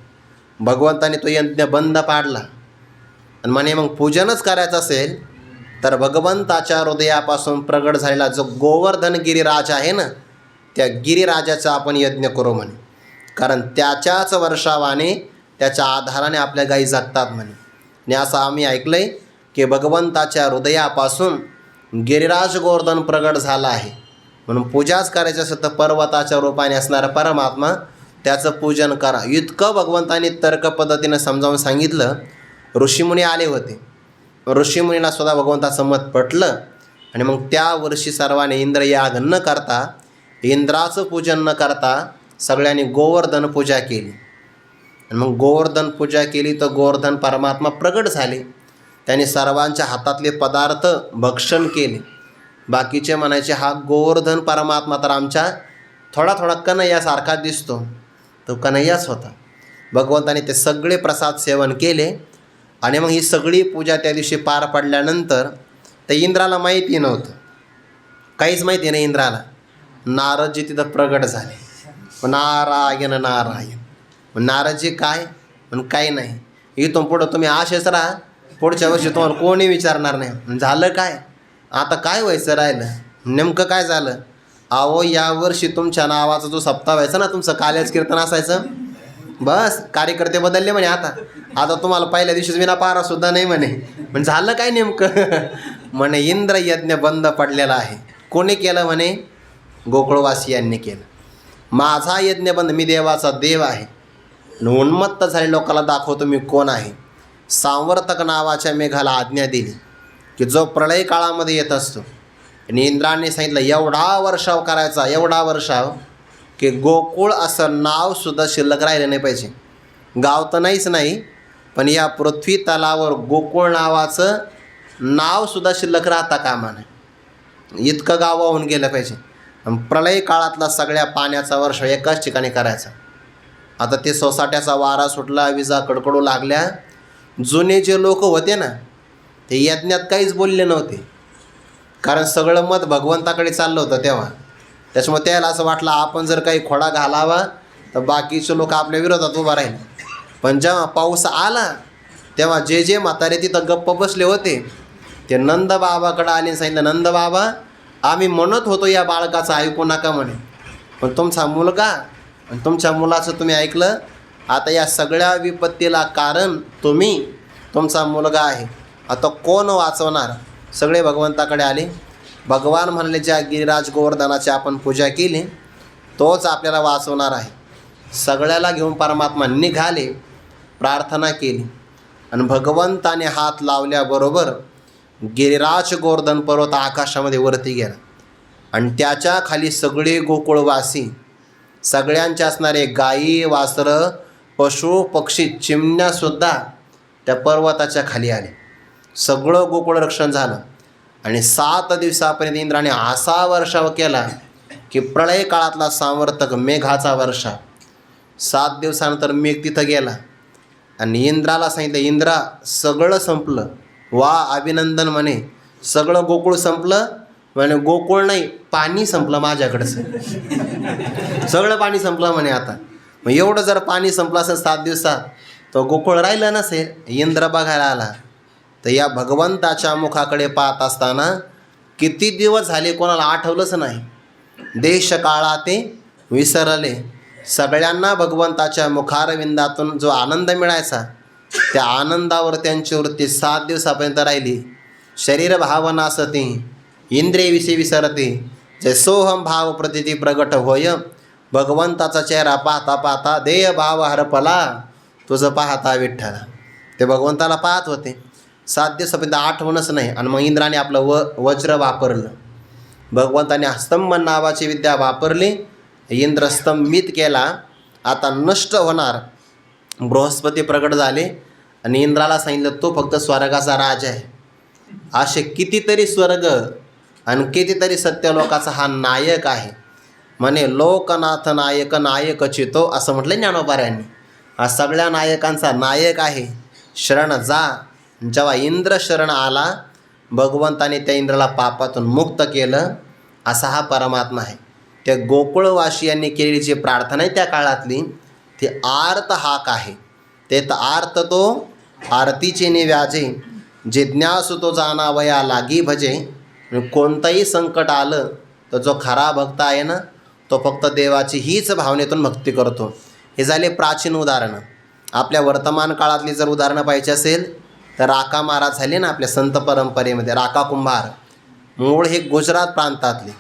भगवंताने तो यज्ञ बंद पाडला आणि म्हणे मग पूजनच करायचं असेल तर भगवंताच्या हृदयापासून प्रगट झालेला जो गोवर्धन गिरिराज आहे ना, त्या गिरिराजाचा आपण यज्ञ करू म्हणे. कारण त्याच्याच वर्षावाने, त्याच्या आधाराने आपल्या गायी जगतात म्हणे. आणि असं आम्ही ऐकलं आहे की भगवंताच्या हृदयापासून गिरिराज गोवर्धन प्रगट झाला आहे. म्हणून पूजाच करायचं असेल तर पर्वताच्या रूपाने असणारा परमात्मा, त्याचं पूजन करा. इतकं भगवंताने तर्क पद्धतीनं समजावून सांगितलं. ऋषीमुनी आले होते, ऋषीमुनीला सुद्धा भगवंताचं मत पटलं. आणि मग त्या वर्षी सर्वांनी इंद्रयाग न करता, इंद्राचं पूजन न करता सगळ्यांनी गोवर्धन पूजा केली. आणि मग गोवर्धन पूजा केली तर गोवर्धन परमात्मा प्रगट झाले. त्यांनी सर्वांच्या हातातले पदार्थ भक्षण केले. बाकीचे म्हणायचे हा गोवर्धन परमात्मा तर आमच्या थोडा थोडा कन्हैयासारखा दिसतो. तो कन्हैयाच होता. भगवंताने ते सगळे प्रसाद सेवन केले. आणि मग ही सगळी पूजा त्या दिवशी पार पडल्यानंतर त्या इंद्राला माहिती नव्हतं, काहीच माहिती नाही इंद्राला. नारदजी तिथं प्रगट झाले. नारायण नारायण. नारदजी काय? पण काही नाही, इथून पुढं तुम्ही असेच राहा, पुढच्या वर्षी तुम्हाला कोणी विचारणार नाही. झालं काय? आता काय व्हायचं राहिलं? नेमकं काय झालं? अहो यावर्षी तुमच्या नावाचा जो सप्ताह व्हायचा ना, तुमचं काल्याच कीर्तन असायचं, बस कार्यकर्ते बदलले म्हणे. आता तुम्हाला पहिल्या दिवशीच विना पारासुद्धा नाही म्हणे. पण झालं काय नेमकं? म्हणे इंद्र यज्ञ बंद पडलेला आहे. कोणी केलं म्हणे? गोकुळवासियांनी केलं. माझा यज्ञ बंद, मी देवाचा देव आहे. उन्मत्त झाले लोकांना दाखवतो मी कोण आहे. सांवर्तक नावाच्या मेघाला आज्ञा दिली की जो प्रलय काळामध्ये येत असतो. आणि इंद्राने सांगितलं एवढा वर्षाव करायचा, एवढा वर्षाव की गोकुळ असं नावसुद्धा शिल्लक राहिलं नाही पाहिजे. गाव तर नाहीच नाही, पण या पृथ्वी तलावर गोकुळ नावाचं नावसुद्धा शिल्लक राहता कामा नये. इतकं गाव वाहून गेलं पाहिजे. प्रलय काळातला सगळ्या पाण्याचा वर्ष एकाच ठिकाणी करायचा. आता ते सोसाट्याचा वारा सुटला, विजा कडकडू लागल्या. जुने जे लोक होते ना, ते यज्ञात काहीच बोलले नव्हते, कारण सगळं मत भगवंताकडे चाललं होतं तेव्हा. त्याच्यामुळे त्याला असं वाटलं आपण जर काही खोडा घालावा तर बाकीचे लोक आपल्या विरोधात उभा राहील. पण जेव्हा पाऊस आला तेव्हा जे जे म्हातारे तिथं गप्प बसले होते ते नंदबाबाकडं आले आणि सांगितलं, नंदबाबा, आम्ही म्हणत होतो या बाळकाचं ऐकू नका म्हणे, पण तुमचा मुलगा आणि तुमच्या मुलाचं तुम्ही ऐकलं. आता या सगळ्या विपत्तीला कारण तुम्ही, तुमचा मुलगा आहे. आता कोण वाचवणार? सगळे भगवंताकडे आले. भगवान म्हणले, ज्या गिरिराज गोवर्धनाची आपण पूजा केली तोच आपल्याला वाचवणार आहे. सगळ्याला घेऊन परमात्मा निघाले, प्रार्थना केली आणि भगवंताने हात लावल्याबरोबर गिरिराज गोवर्धन पर्वत आकाशामध्ये वरती गेला आणि त्याच्या खाली सगळे गोकुळवासी, सगळ्यांचे असणारे गायी, वासरं, पशु, पक्षी, चिमण्यासुद्धा त्या पर्वताच्या खाली आले. सगळं गोकुळ रक्षण झालं आणि 7 दिवसापर्यंत इंद्राने असा वर्षाव केला की प्रलय काळातला सांवर्तक मेघाचा वर्षा. 7 दिवसानंतर मेघ तिथं गेला आणि इंद्राला सांगितलं, इंद्रा, सगळं संपलं. वा, अभिनंदन म्हणे, सगळं गोकुळ संपलं म्हणे. गोकुळ नाही, पाणी संपलं माझ्याकडचं. सगळं पाणी संपलं म्हणे. आता मग एवढं जर पाणी संपलं असेल 7 दिवसात, तर गोकुळ राहिलं नसेल. इंद्र बघायला आला तर या भगवंताच्या मुखाकडे पाहत असताना किती दिवस झाले कोणाला आठवलंच नाही. देश काळा ते विसरले. सगळ्यांना भगवंताच्या मुखारविंदातून जो आनंद मिळायचा त्या आनंदावर त्यांची वृत्ती 7 दिवसापर्यंत राहिली. शरीर भावनासती इंद्रियविषयी विसरते, जैसोहम भाव प्रतिती प्रगट होय. भगवंताचा चेहरा पाहता पाहता देय भाव हरपला, तुझं पाहता विठ्ठला. ते भगवंताला पाहत होते. 7 दिवसापर्यंत आठवणच नाही. आणि मग इंद्राने आपलं वज्र वापरलं. भगवंताने स्तंभ नावाची विद्या वापरली. इंद्र स्तंभित केला. आता नष्ट होणार. बृहस्पती प्रगट झाले आणि इंद्राला सांगितलं, तो फक्त स्वर्गाचा राज आहे. असे कितीतरी स्वर्ग आणि कितीतरी सत्यलोकाचा हा नायक आहे. म्हणे, लोकनाथ नायक नायक चितो, असं म्हटलं ज्ञानोबाऱ्यांनी. हा सगळ्या नायकांचा नायक आहे. शरण जा. जेव्हा इंद्र शरण आला, भगवंताने त्या इंद्राला पापातून मुक्त केलं. असा हा परमात्मा आहे. त्या गोकुळवासियांनी केलेली जी प्रार्थना आहे त्या काळातली, ती आर्त हाक आहे. ते तर आर्त तो आरतीचे निव्याजे, जिज्ञासु तो जाणावया लागी भजे. कोणतंही संकट आलं तर जो खरा भक्त आहे ना, तो फक्त देवाची हीच भावनेतून भक्ती करतो. हे झाले प्राचीन उदाहरणं. आपल्या वर्तमान काळातली जर उदाहरणं पाहिजे असेल तर राका महाराज झाले ना आपल्या संत परंपरेमध्ये. राका कुंभार मूळ हे गुजरात प्रांतातले,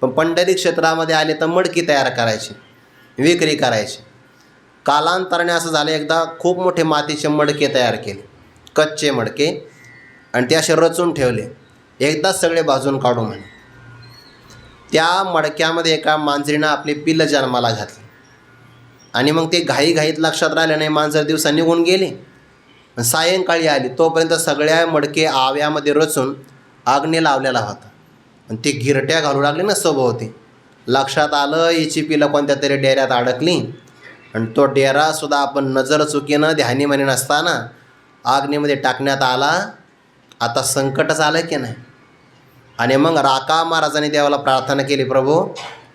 पण पंढरी क्षेत्रामध्ये आले तर मडकी तयार करायची, विक्री करायची. कालांतराने असं झालं, एकदा खूप मोठे मातीचे मडके तयार केले, कच्चे मडके, आणि ते असे रचून ठेवले. एकदाच सगळे भाजून काढू म्हणे. त्या मडक्यामध्ये एका मांजरीनं आपली पिल्लं जन्माला घातली आणि मग ते घाईघाईत लक्षात राहिलं नाही. मांजर दिवसा निघून गेली. सायंकाळी आली, तोपर्यंत सगळ्या मडके आव्यामध्ये रचून अग्नी लावलेला होता आणि ते गिरट्या घालू लागले ना सभोवती. लक्षात आलं हिची पिलं कोणत्या तरी डेऱ्यात अडकली आणि तो डेरासुद्धा आपण नजर चुकीनं ध्यानी म्हणे नसताना अग्नीमध्ये टाकण्यात आला. आता संकटच आलं की नाही. आणि मग राका महाराजांनी देवाला प्रार्थना केली, प्रभू,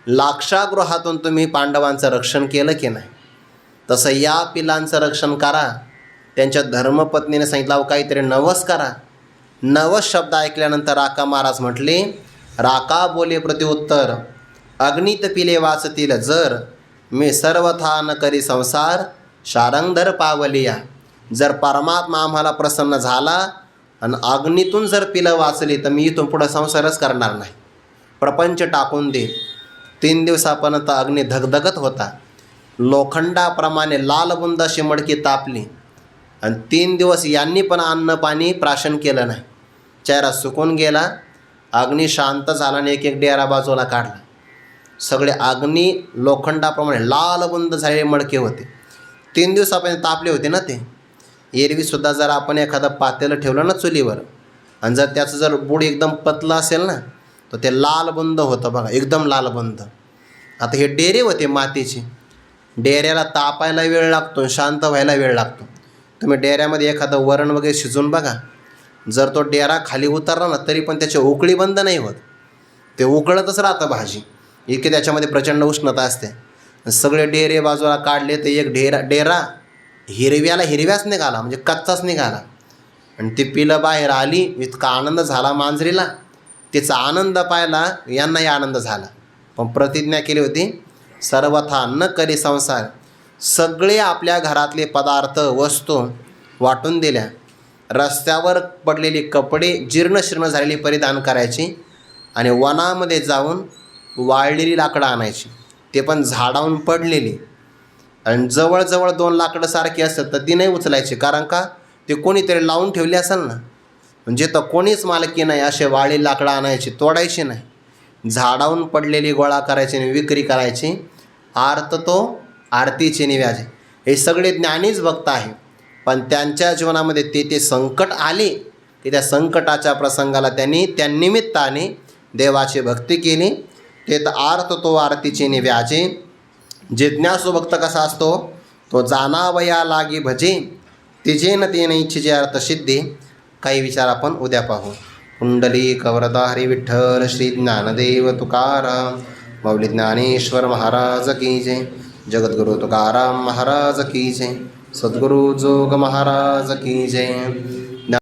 लाक्षागृहातून तुम्ही पांडवांचं रक्षण केलं की नाही, तसं या पिलांचं रक्षण करा. त्यांच्या धर्मपत्नीने सांगितलं, काहीतरी नवस करा. नवस शब्द ऐकल्यानंतर राका महाराज म्हटले, राका बोले प्रत्युत्तर, अग्नीत पिले वाचतील जर, मी सर्वथा न करी संसार शारंगधर पावलिया. जर परमात्मा आम्हाला प्रसन्न झाला आणि अग्नीतून जर पिलं वाचली तर मी इथून पुढं संसारच करणार नाही, प्रपंच टाकून दे. 3 दिवसापर्यंत अग्नी धगधगत होता. लोखंडाप्रमाणे लालबुंद अशी मडकी तापली आणि 3 दिवस यांनी पण अन्न पाणी प्राशन केलं नाही. चेहरा सुकून गेला. अग्नी शांत झाला आणि एक एक डेरा बाजूला काढला. सगळे अग्नी लोखंडाप्रमाणे लालबुंद झालेले मडके होते. 3 दिवसापर्यंत तापले होते ना ते. एरवीसुद्धा जर आपण एखादं पातेलं ठेवलं ना चुलीवर आणि जर त्याचं जर बुड एकदम पतलं असेल ना तर ते लाल बुंद होतं बघा, एकदम लाल बुंद. आता हे डेरे होते मातीचे. डेऱ्याला तापायला वेळ लागतो, शांत व्हायला वेळ लागतो. तुम्ही डेऱ्यामध्ये एखादं वरण वगैरे शिजवून बघा, जर तो डेरा खाली उतरला ना तरी पण त्याची उकळी बंद नाही होत, ते उकळतच राहतं भाजी. इतके त्याच्यामध्ये प्रचंड उष्णता असते. सगळे डेरे बाजूला काढले तर एक डेरा हिरव्याच निघाला, म्हणजे कच्चाच निघाला. आणि ती पिलं बाहेर आली, इतका आनंद झाला मांजरीला. तिचा आनंद पाहिला यांनाही आनंद झाला. पण प्रतिज्ञा केली होती, सर्वथा न करी संसार. सगळे आपल्या घरातले पदार्थ वस्तू वाटून दिल्या. रस्त्यावर पडलेली कपडे जीर्णशीर्ण झालेली परिधान करायची आणि वनामध्ये जाऊन वाळलेली लाकडं आणायची, ते पण झाडावून पडलेली. आणि जवळजवळ 2 लाकडं सारखी असतात तर ती नाही उचलायची, कारण का ते कोणीतरी लावून ठेवली असेल ना. म्हणजे तर कोणीच मालकी नाही असे वाळलेली लाकडं आणायची, तोडायची नाही. झाडावून पडलेली गोळा करायची आणि विक्री करायची. आर्त तो आरतीचे निव्याजे. हे सगळे ज्ञानीच भक्त आहे. पण त्यांच्या जीवनामध्ये ते संकट आले की त्या संकटाच्या प्रसंगाला त्यांनी त्या निमित्ताने देवाची भक्ती केली. ते तर आर्त तो आरतीचे निव्याजे. जिज्ञासू भक्त कसा असतो, तो जाणावया लागी भजे, तिजेन तेन इच्छिजे अर्थसिद्धी. काही विचार आपण उद्या पाहू. पुंडलिक वरदा हरी विठ्ठल श्री ज्ञानदेव तुकाराम माऊली ज्ञानेश्वर महाराज की जय. जगद्गुरु तुकाराम महाराज की जय. सद्गुरु जोग महाराज की जय.